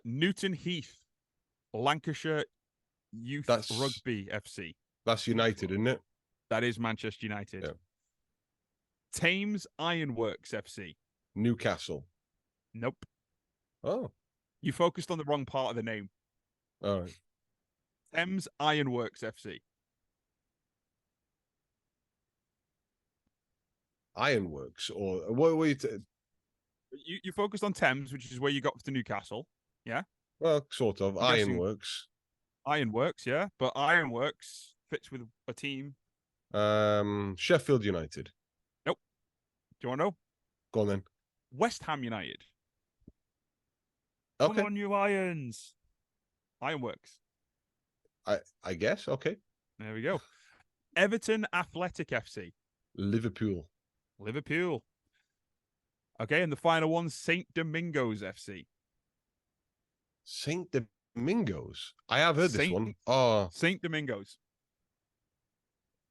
Newton Heath, Lancashire Youth Rugby FC. That's United, isn't it? That is Manchester United. Yeah. Thames Ironworks FC. Newcastle. Nope. Oh. You focused on the wrong part of the name. All right. Thames Ironworks FC. Ironworks, or what were you? You focused on Thames, which is where you got to Newcastle. Yeah. Well, sort of. Ironworks. Ironworks, yeah, but Ironworks fits with a team. Sheffield United. Nope. Do you want to know? Go on then. West Ham United. Okay. Come on, you Irons. Ironworks. I guess. Okay. There we go. Everton Athletic FC. Liverpool. Okay, and the final one, St. Domingos FC. St. Domingos. I have heard this one. Oh, St. Domingos.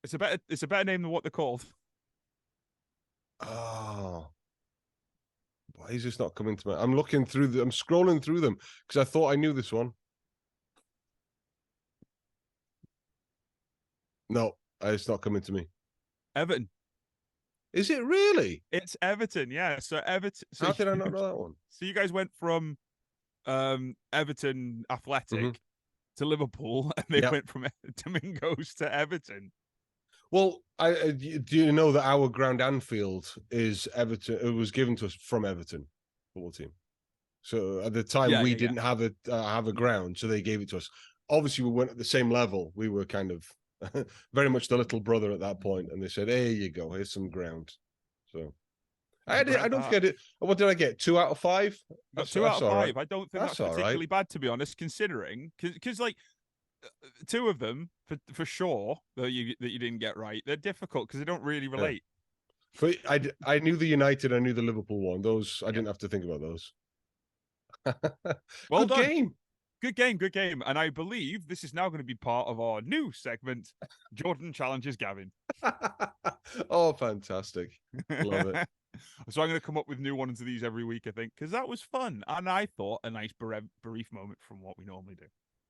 It's a better name than what they're called. Oh. Why is this not coming to me? I'm looking through I'm scrolling through them because I thought I knew this one. No, it's not coming to me. Everton. Is it really? It's Everton, yeah. So Everton. So how did I not know that one? So you guys went from Everton Athletic to Liverpool, and they went from Domingos to Everton. Well, do you know that our ground Anfield is Everton? It was given to us from Everton football team. So at the time we didn't have a ground, so they gave it to us. Obviously, we weren't at the same level. We were kind of very much the little brother at that point, and they said, "Here you go. Here's some ground." So I don't think I did. What did I get? 2 out of 5. 2 out of 5. Right. I don't think that's particularly bad, to be honest, considering because like 2 of them for sure that you didn't get right. They're difficult because they don't really relate. Yeah. But I knew the United. I knew the Liverpool one. Those I didn't have to think about those. Well Good done. game. Good game. And I believe this is now going to be part of our new segment, Jordan Challenges Gavin. Oh, fantastic. Love it. So I'm going to come up with new ones of these every week, I think, because that was fun. And I thought a nice brief moment from what we normally do.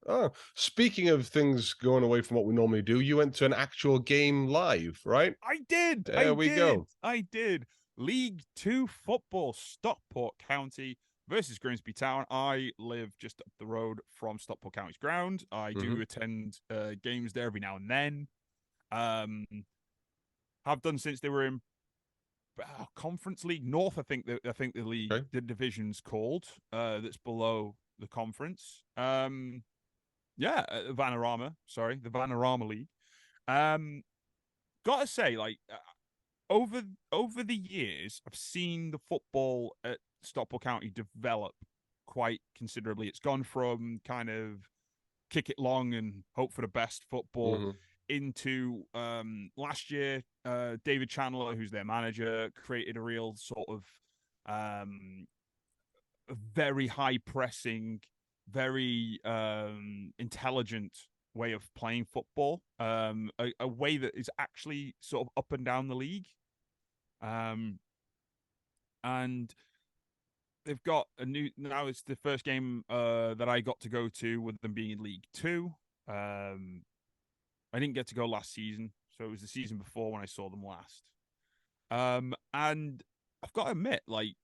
Oh, speaking of things going away from what we normally do, you went to an actual game live, right? I did. There we go. I did. League 2 football, Stockport County versus Grimsby Town. I live just up the road from Stockport County's ground. I do attend games there every now and then. Have done since they were in Conference League North. I think the league, the division's called. That's below the conference. Vanarama. Sorry, the Vanarama League. Gotta say, like over the years, I've seen the football at Stockport County develop quite considerably. It's gone from kind of kick it long and hope for the best football into last year. David Chandler, who's their manager, created a real sort of very high pressing, very intelligent way of playing football, a way that is actually sort of up and down the league. And they've got a new, now it's the first game that I got to go to with them being in League 2. I didn't get to go last season, so it was the season before when I saw them last. And I've got to admit, like,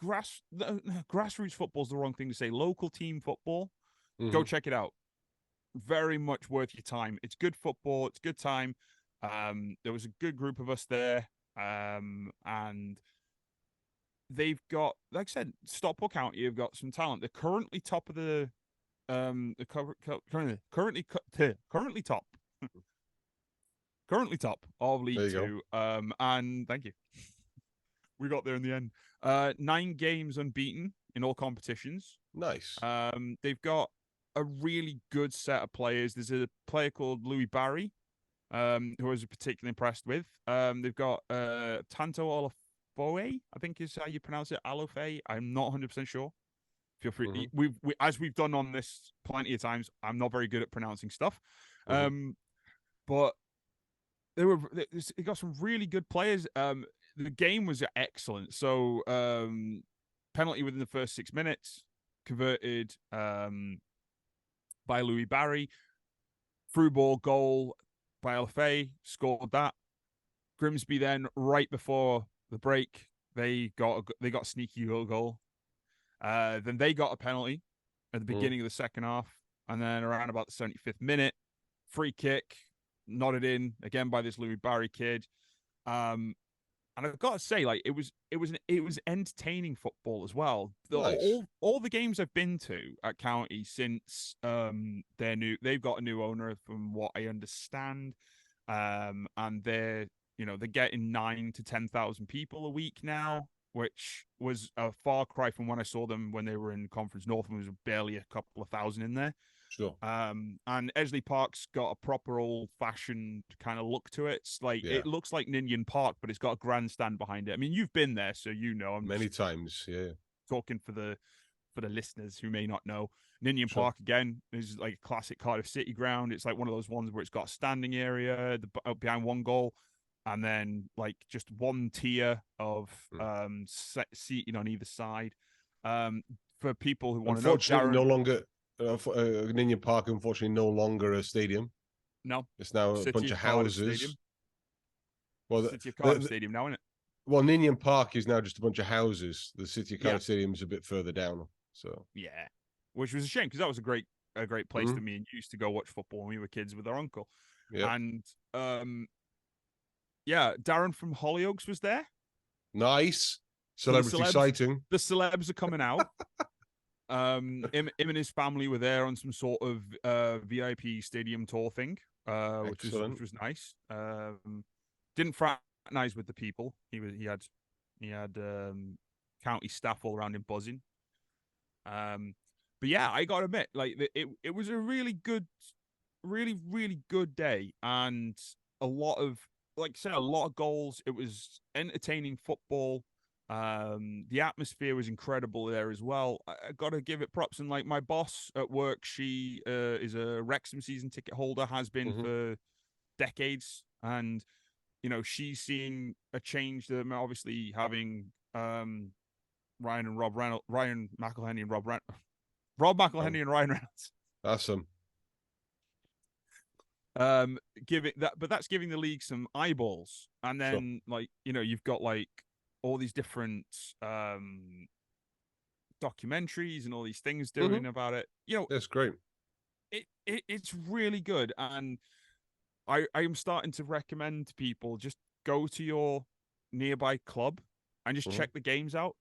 grassroots football is the wrong thing to say. Local team football, go check it out. Very much worth your time. It's good football. It's good time. There was a good group of us there. And they've got, like I said, Stockport County have got some talent. They're currently top of the currently top. Currently top of There League you go. Two. And thank you. We got there in the end. 9 games unbeaten in all competitions. Nice. They've got a really good set of players. There's a player called Louis Barry, who I was particularly impressed with. They've got Tanto Olafoe, I think is how you pronounce it. Alofe. I'm not 100% sure. Feel free. As we've done on this plenty of times, I'm not very good at pronouncing stuff. But it got some really good players. The game was excellent. So penalty within the first 6 minutes, converted by Louis Barry. Through ball goal by Alfay, scored that. Grimsby then, right before the break, they got a sneaky goal. Then they got a penalty at the beginning of the second half, and then around about the 75th minute, free kick, nodded in again by this Louis Barry kid. And I've got to say, like, it was entertaining football as well. Nice. All the games I've been to at County since they've got a new owner, from what I understand, and they're getting 9,000 to 10,000 people a week now, which was a far cry from when I saw them when they were in Conference North, and there was barely a couple of thousand in there. Sure. And Esley Park's got a proper old-fashioned kind of look to it. It's like it looks like Ninian Park, but it's got a grandstand behind it. I mean, you've been there, so you know. I'm many times, yeah. Talking for the listeners who may not know, Ninian Park again is like a classic Cardiff City ground. It's like one of those ones where it's got a standing area behind one goal, and then like just one tier of seating on either side. For people who want to know, unfortunately, no longer. Ninian Park, unfortunately, no longer a stadium. No, it's now a bunch of houses. Stadium. Well, the City of Cardiff Stadium now, isn't it? Well, Ninian Park is now just a bunch of houses. The City of Cardiff Stadium is a bit further down. So which was a shame, because that was a great place for me and used to go watch football when we were kids with our uncle. And Darren from Hollyoaks was there. Nice. Celebrity sighting. The celebs are coming out. Him and his family were there on some sort of VIP stadium tour thing, which was nice. Didn't fraternize with the people. He had county staff all around him buzzing. But yeah, I gotta admit, like it was a really good day, and a lot of, like I said, a lot of goals. It was entertaining football. The atmosphere was incredible there as well. I gotta give it props. And like my boss at work, she is a Wrexham season ticket holder, has been for decades, and she's seen a change. That obviously having Ryan McElhenney and Rob McElhenney and Ryan Reynolds. Awesome. But that's giving the league some eyeballs, and then you've got like all these different documentaries and all these things doing about it. That's great. It's really good, and I am starting to recommend to people just go to your nearby club and just check the games out.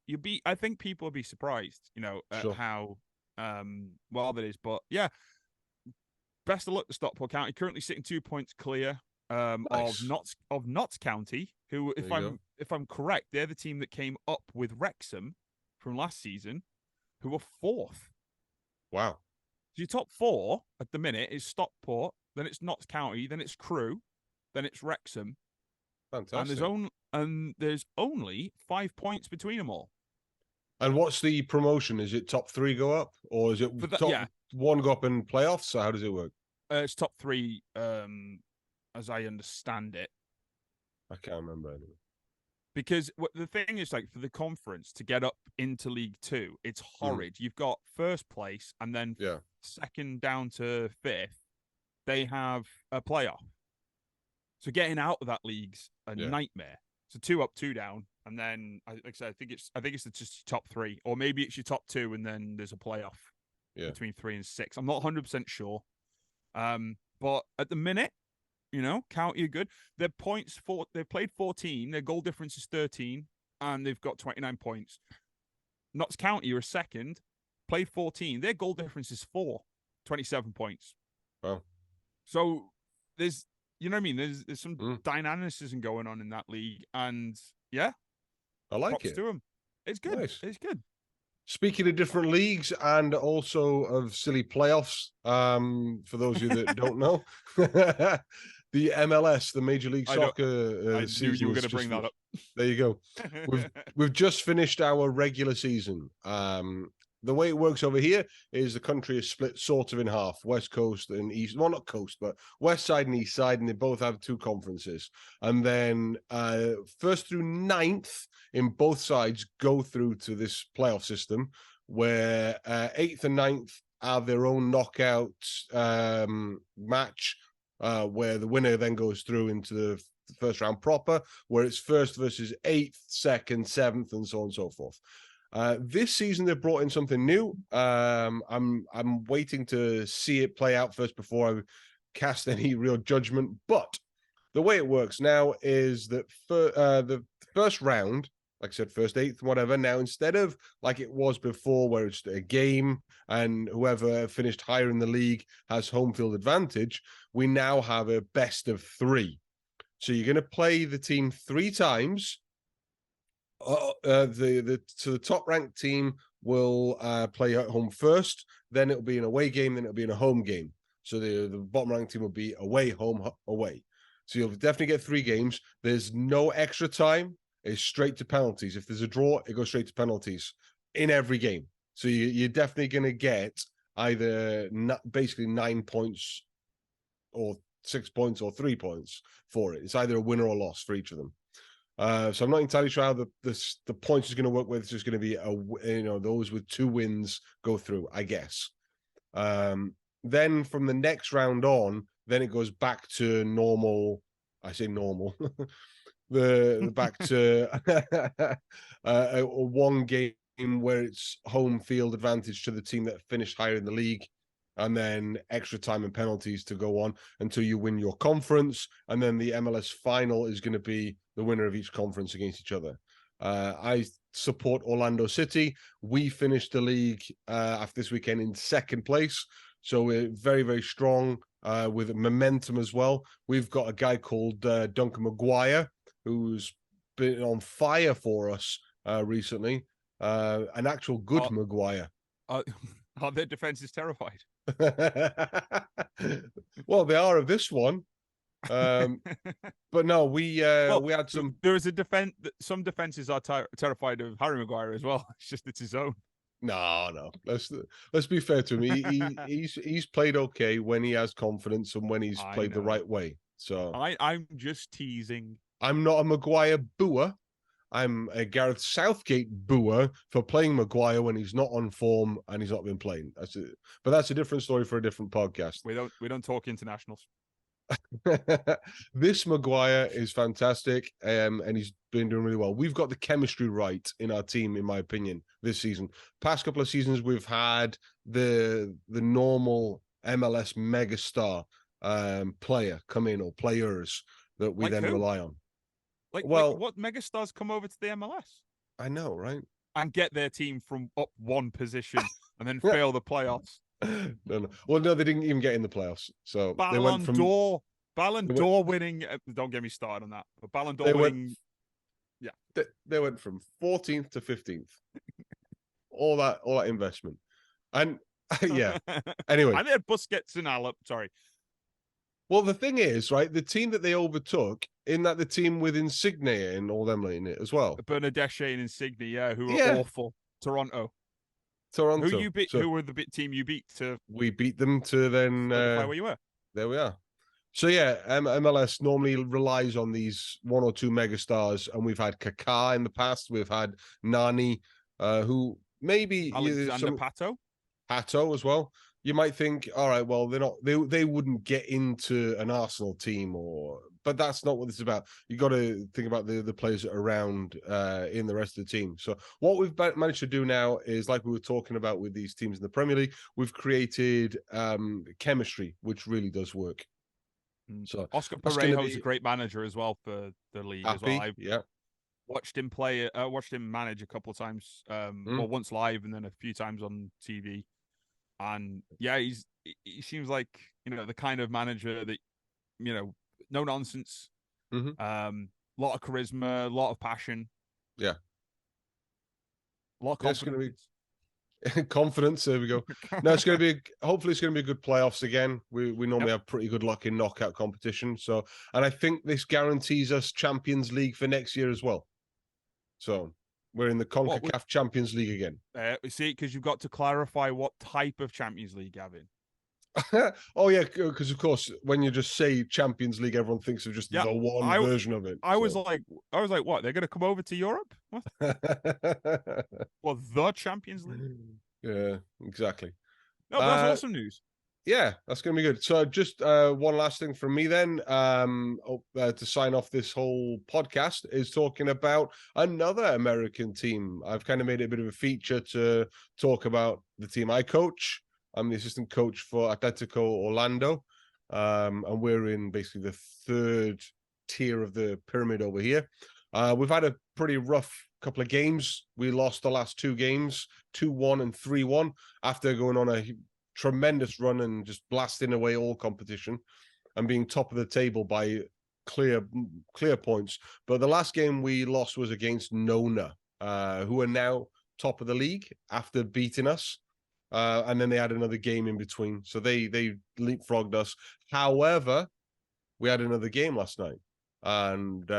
I think people will be surprised, at how well that is. But yeah, best of luck to Stockport County, currently sitting 2 points clear of Notts County, who, if I'm correct, they're the team that came up with Wrexham from last season, who were 4th. Wow. So your top 4 at the minute is Stockport, then it's Notts County, then it's Crewe, then it's Wrexham. Fantastic. And there's only 5 points between them all. And what's the promotion? Is it top 3 go up, or is it top 1 go up in playoffs? So how does it work? It's top 3, as I understand it. I can't remember anyway. Because the thing is, like, for the conference to get up into League 2, it's horrid. You've got first place, and then second down to 5th, they have a playoff. So getting out of that league's a nightmare. So 2 up, 2 down, and then like I said, I think it's just top 3, or maybe it's your top 2, and then there's a playoff between 3 and 6. I'm not 100% sure. But at the minute, County are good. Their points they've played 14. Their goal difference is 13, and they've got 29 points. Notts County are second, played 14. Their goal difference is 4. 27 points. Wow. So there's, you know what I mean? There's some Mm. dynamicism going on in that league, and yeah, I like props it. to him. It's good. Nice. It's good. Speaking of different leagues and also of silly playoffs, for those of you that don't know, the MLS, the Major League Soccer I knew you were going to bring that up. There you go. We've just finished our regular season. The way it works over here is the country is split sort of in half, West Coast and East. Well, not coast, but West side and East side, and they both have 2 conferences. And then first through 9th in both sides go through to this playoff system, where 8th and 9th have their own knockout match, where the winner then goes through into the first round proper, where it's first versus 8th, 2nd, 7th, and so on and so forth. This season they've brought in something new. I'm waiting to see it play out first before I cast any real judgment. But the way it works now is that the first round, like I said, first, 8th, whatever. Now, instead of like it was before, where it's a game and whoever finished higher in the league has home field advantage, we now have a best of 3. So you're going to play the team 3 times. The top ranked team will play at home first, then it'll be an away game, then it'll be in a home game. So the bottom ranked team will be away, home, away. So you'll definitely get 3 games. There's no extra time. It's straight to penalties. If there's a draw, it goes straight to penalties in every game. So you're definitely going to get either basically 9 points or 6 points or 3 points for it. It's either a winner or loss for each of them. So I'm not entirely sure how the points is going to work with. It's just going to be those with 2 wins go through, I guess. Then from the next round on, then it goes back to normal. I say normal. the back to a 1 game where it's home field advantage to the team that finished higher in the league, and then extra time and penalties to go on until you win your conference. And then the MLS final is going to be the winner of each conference against each other. I support Orlando City. We finished the league after this weekend in 2nd place. So we're very, very strong with momentum as well. We've got a guy called Duncan Maguire, who's been on fire for us recently. An actual good Maguire. Their defense is terrified. Well, they are of this one. But no, we had some. There is a defense. Some defenses are terrified of Harry Maguire as well. It's just it's his own. No. Let's be fair to him. He's played okay when he has confidence and when he's played the right way. So I'm just teasing. I'm not a Maguire booer. I'm a Gareth Southgate booer for playing Maguire when he's not on form and he's not been playing. That's it. But that's a different story for a different podcast. We don't talk internationals. This Maguire is fantastic, and he's been doing really well. We've got the chemistry right in our team, in my opinion, this season. Past couple of seasons, we've had the normal MLS megastar player come in, or players that we then rely on. Like what megastars come over to the MLS? I know, right? And get their team from up 1 position and then fail the playoffs. No. Well, no, they didn't even get in the playoffs. So Ballon d'Or winning. Don't get me started on that. But Ballon d'Or winning. They went from 14th to 15th. all that investment, and yeah. Anyway, and they had Busquets and Alep. Sorry. Well, the thing is, right, the team that they overtook, in that the team with Insigne and all them in it as well. Bernadeschi and Insigne, who are awful. Toronto. Who you beat? Who were the team you beat to? We beat them to then. Where you were. There we are. So yeah, MLS normally relies on these 1 or 2 megastars, and we've had Kaká in the past. We've had Nani, who maybe Alexander Pato as well. You might think, all right, well, they wouldn't get into an Arsenal team, but that's not what this is about. You got to think about the players that are around in the rest of the team. So what we've managed to do now is, like we were talking about with these teams in the Premier League, we've created chemistry, which really does work. So Oscar Perejo's a great manager as well for the league as well. I've watched him play, watched him manage a couple of times, well, once live and then a few times on TV. And yeah, he seems like, the kind of manager that, no nonsense, lot of charisma, a lot of passion, Yeah. a lot of It's going to confidence. be confidence. There we go. No, it's going to be. Hopefully, it's going to be good playoffs again. We normally have pretty good luck in knockout competition. So, and I think this guarantees us Champions League for next year as well. So we're in the CONCACAF Champions League again. See, because you've got to clarify what type of Champions League, Gavin. Oh yeah, because of course, when you just say Champions League, everyone thinks of just the one version of it. I was like, what? They're going to come over to Europe? What? Well, the Champions League. Yeah, exactly. No, but that's awesome news. Yeah, that's going to be good. So just one last thing from me then, to sign off this whole podcast, is talking about another American team. I've kind of made it a bit of a feature to talk about the team I coach. I'm the assistant coach for Atletico Orlando, and we're in basically the third tier of the pyramid over here. We've had a pretty rough couple of games. We lost the last two games, 2-1 and 3-1, after going on a tremendous run and just blasting away all competition and being top of the table by clear points. But the last game we lost was against Nona, who are now top of the league after beating us. And then they had another game in between. So they leapfrogged us. However, we had another game last night, and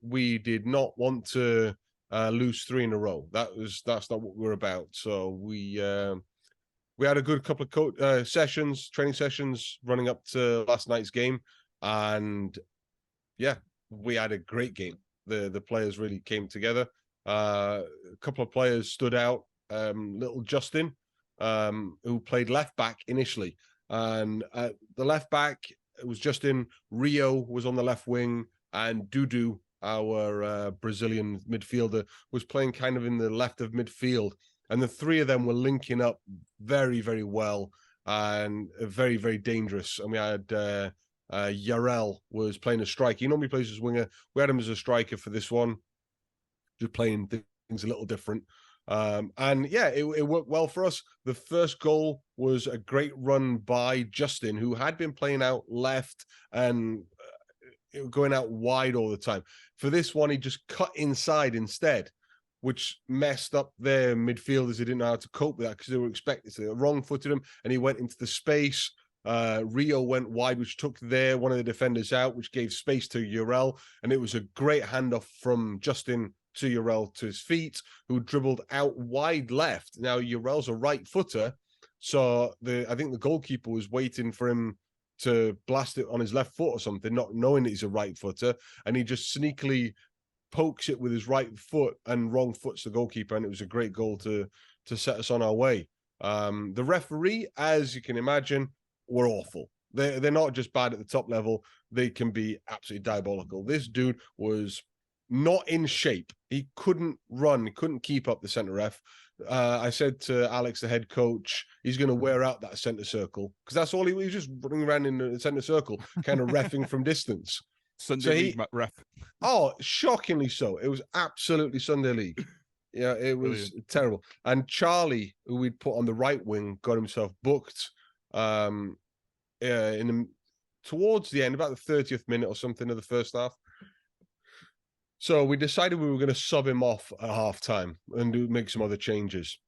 we did not want to lose 3 in a row. That's not what we're about. So we had a good couple of training sessions running up to last night's game, and yeah, we had a great game. The players really came together. A couple of players stood out. Little Justin, who played left back initially, and the left back, it was Justin. Rio was on the left wing, and Dudu, our Brazilian midfielder, was playing kind of in the left of midfield. And the three of them were linking up very, very well and very, very dangerous. And we had Yarel was playing a striker. He normally plays as winger. We had him as a striker for this one, just playing things a little different. And yeah, it worked well for us. The first goal was a great run by Justin, who had been playing out left and going out wide all the time. For this one, he just cut inside instead, which messed up their midfielders. They didn't know how to cope with that because they were expecting to. They wrong-footed him, and he went into the space. Rio went wide, which took one of the defenders out, which gave space to Yarel, and it was a great handoff from Justin to Yarel to his feet, who dribbled out wide left. Now, Yarel's a right footer, so I think the goalkeeper was waiting for him to blast it on his left foot or something, not knowing that he's a right footer, and he just sneakily pokes it with his right foot and wrong foots the goalkeeper, and it was a great goal to set us on our way. The referee, as you can imagine, were awful. They're not just bad at the top level, they can be absolutely diabolical. This dude was not in shape. He couldn't run, he couldn't keep up the centre ref. I said to Alex, the head coach, he's going to wear out that centre circle, because that's all he was, just running around in the centre circle, kind of reffing from distance. Sunday League ref. Oh, shockingly so. It was absolutely Sunday League. Yeah, it was terrible. And Charlie, who we'd put on the right wing, got himself booked towards the end, about the 30th minute or something of the first half. So we decided we were going to sub him off at half time and make some other changes.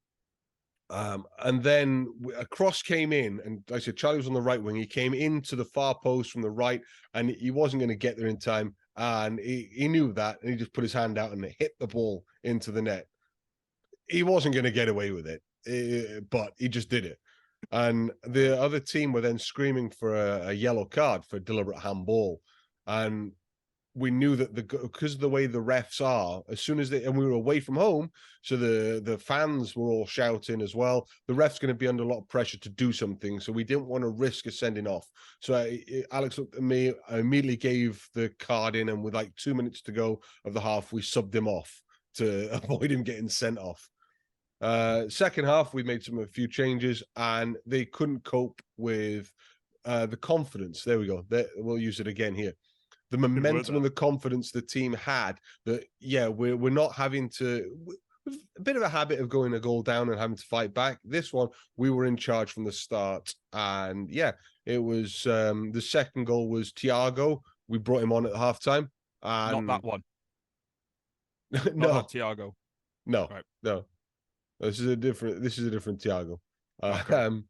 And then a cross came in, and like I said, Charlie was on the right wing. He came into the far post from the right, and he wasn't going to get there in time. And he knew that, and he just put his hand out and hit the ball into the net. He wasn't going to get away with it, but he just did it. And the other team were then screaming for a yellow card for deliberate handball. And we knew that because of the way the refs are, as soon as and we were away from home, so the fans were all shouting as well. The ref's going to be under a lot of pressure to do something, so we didn't want to risk a sending off. So Alex looked at me, I immediately gave the card in, and with like 2 minutes to go of the half, we subbed him off to avoid him getting sent off. Second half, we made a few changes, and they couldn't cope with the confidence. There we go. We'll use it again here. The momentum and the confidence the team had, that, yeah, we're not having to... a bit of a habit of going a goal down and having to fight back. This one, we were in charge from the start. And yeah, it was the second goal was Thiago. We brought him on at halftime. Not that one. Not No, that Thiago. no, Right. no. This is a different Thiago. Okay.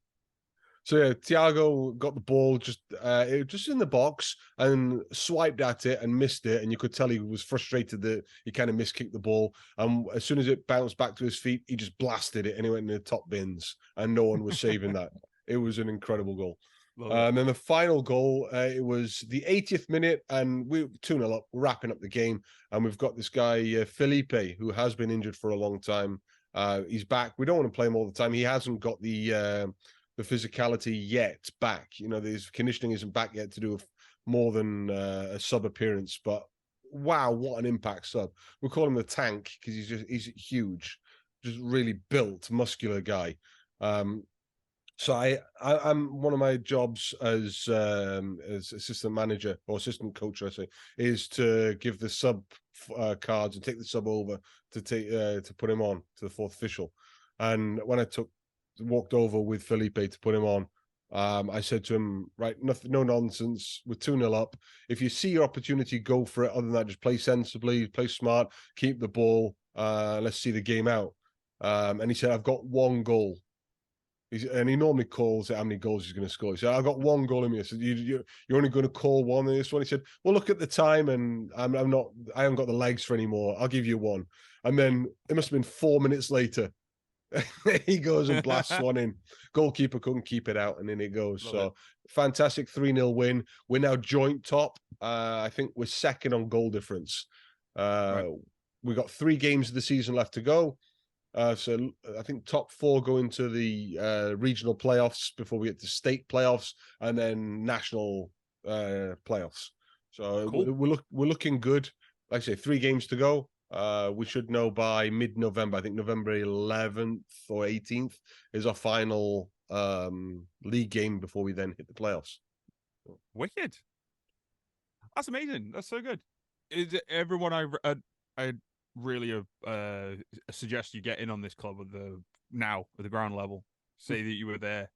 So yeah, Thiago got the ball just in the box and swiped at it and missed it, and you could tell he was frustrated that he kind of miskicked the ball. And as soon as it bounced back to his feet, he just blasted it and it went in the top bins, and no one was saving that. It was an incredible goal. And then the final goal, it was the 80th minute, and we 2-0 up, wrapping up the game, and we've got this guy Felipe, who has been injured for a long time. He's back. We don't want to play him all the time. He hasn't got the physicality yet back. You know, his conditioning isn't back yet to do more than a sub appearance. But wow, what an impact sub! We call him the tank because he's huge, just really built, muscular guy. So I'm one of my jobs as assistant manager or assistant coach, I say, is to give the sub cards and take the sub over to put him on to the fourth official. And when I walked over with Felipe to put him on, I said to him, right, no nonsense. We're 2-0 up. If you see your opportunity, go for it. Other than that, just play sensibly, play smart, keep the ball. Let's see the game out. And he said, I've got one goal. And he normally calls it how many goals he's going to score. He said, I've got one goal in me. I said, you're only going to call one in this one. He said, well, look at the time, and I haven't got the legs for any more. I'll give you one. And then it must have been 4 minutes later. He goes and blasts one in. Goalkeeper couldn't keep it out, and in it goes. Fantastic 3-0 win. We're now joint top. I think we're second on goal difference. Right. We got 3 games of the season left to go. So I think top 4 go into the regional playoffs before we get to state playoffs and then national playoffs. So cool. we're looking good. Like I say, 3 games to go. We should know by mid-November. I think November 11th or 18th is our final league game before we then hit the playoffs. Wicked. That's amazing. That's so good. Is it everyone I really suggest you get in on this club at the ground level. Say that you were there.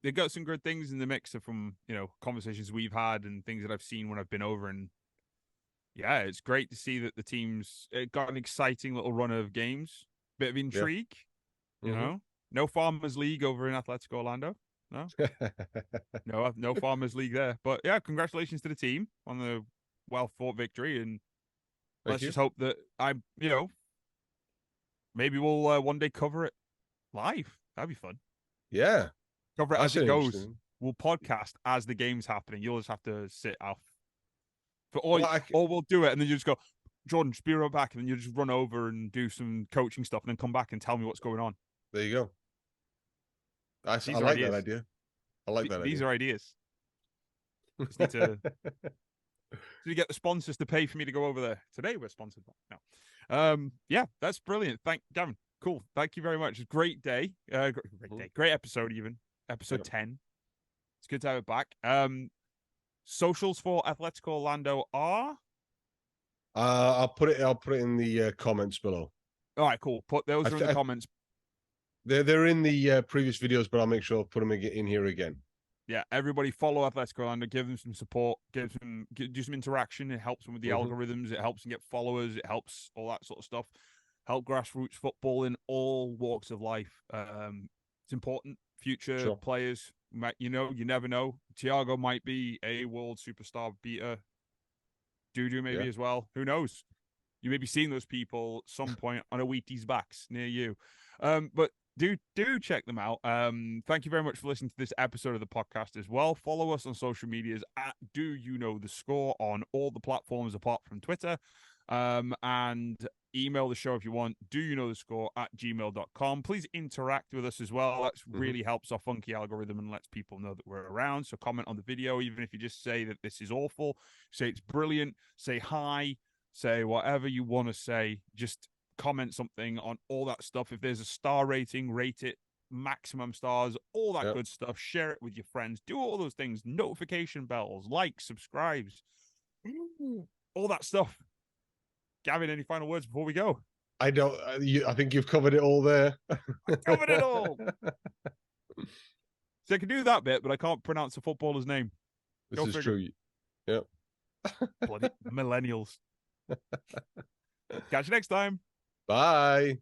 They've got some good things in the mix from conversations we've had and things that I've seen when I've been over, and yeah, it's great to see that the team's got an exciting little run of games. Bit of intrigue, you know. No Farmers League over in Atletico Orlando. No, no Farmers League there. But yeah, congratulations to the team on the well-fought victory, and let's just hope that maybe we'll one day cover it live. That'd be fun. Yeah. Cover it as it goes. We'll podcast as the game's happening. You'll just have to sit off. Or we'll do it, and then you just go, Jordan, just be right back, and then you just run over and do some coaching stuff, and then come back and tell me what's going on. There you go. I like that idea. These are ideas. Just need to get the sponsors to pay for me to go over there. Today we're sponsored. No. Yeah, that's brilliant. Gavin. Cool. Thank you very much. Great day. Great day. Great episode even. Episode 10. It's good to have it back. Socials for Atletico Orlando are? I'll put it in the comments below. All right, cool. Put those in the comments. They're in the previous videos, but I'll make sure I'll put them in here again. Yeah, everybody follow Atletico Orlando, give them some support, do some interaction. It helps them with the algorithms. It helps them get followers. It helps all that sort of stuff. Help grassroots football in all walks of life. It's important. Future players, you never know. Thiago might be a world superstar beater. Dudu maybe as well. Who knows? You may be seeing those people at some point on a Wheaties backs near you. But do check them out. Thank you very much for listening to this episode of the podcast as well. Follow us on social medias at Do You Know The Score on all the platforms apart from Twitter. And email the show if you want. doyouknowthescore@gmail.com. Please interact with us as well. That really helps our funky algorithm and lets people know that we're around. So comment on the video, even if you just say that this is awful, say it's brilliant, say hi, say whatever you want to say. Just comment something on all that stuff. If there's a star rating, rate it, maximum stars, all that good stuff. Share it with your friends. Do all those things. Notification bells, likes, subscribes, all that stuff. Gavin, any final words before we go? I don't. I think you've covered it all there. I covered it all. So I can do that bit, but I can't pronounce a footballer's name. This is true. Yep. Bloody millennials. Catch you next time. Bye.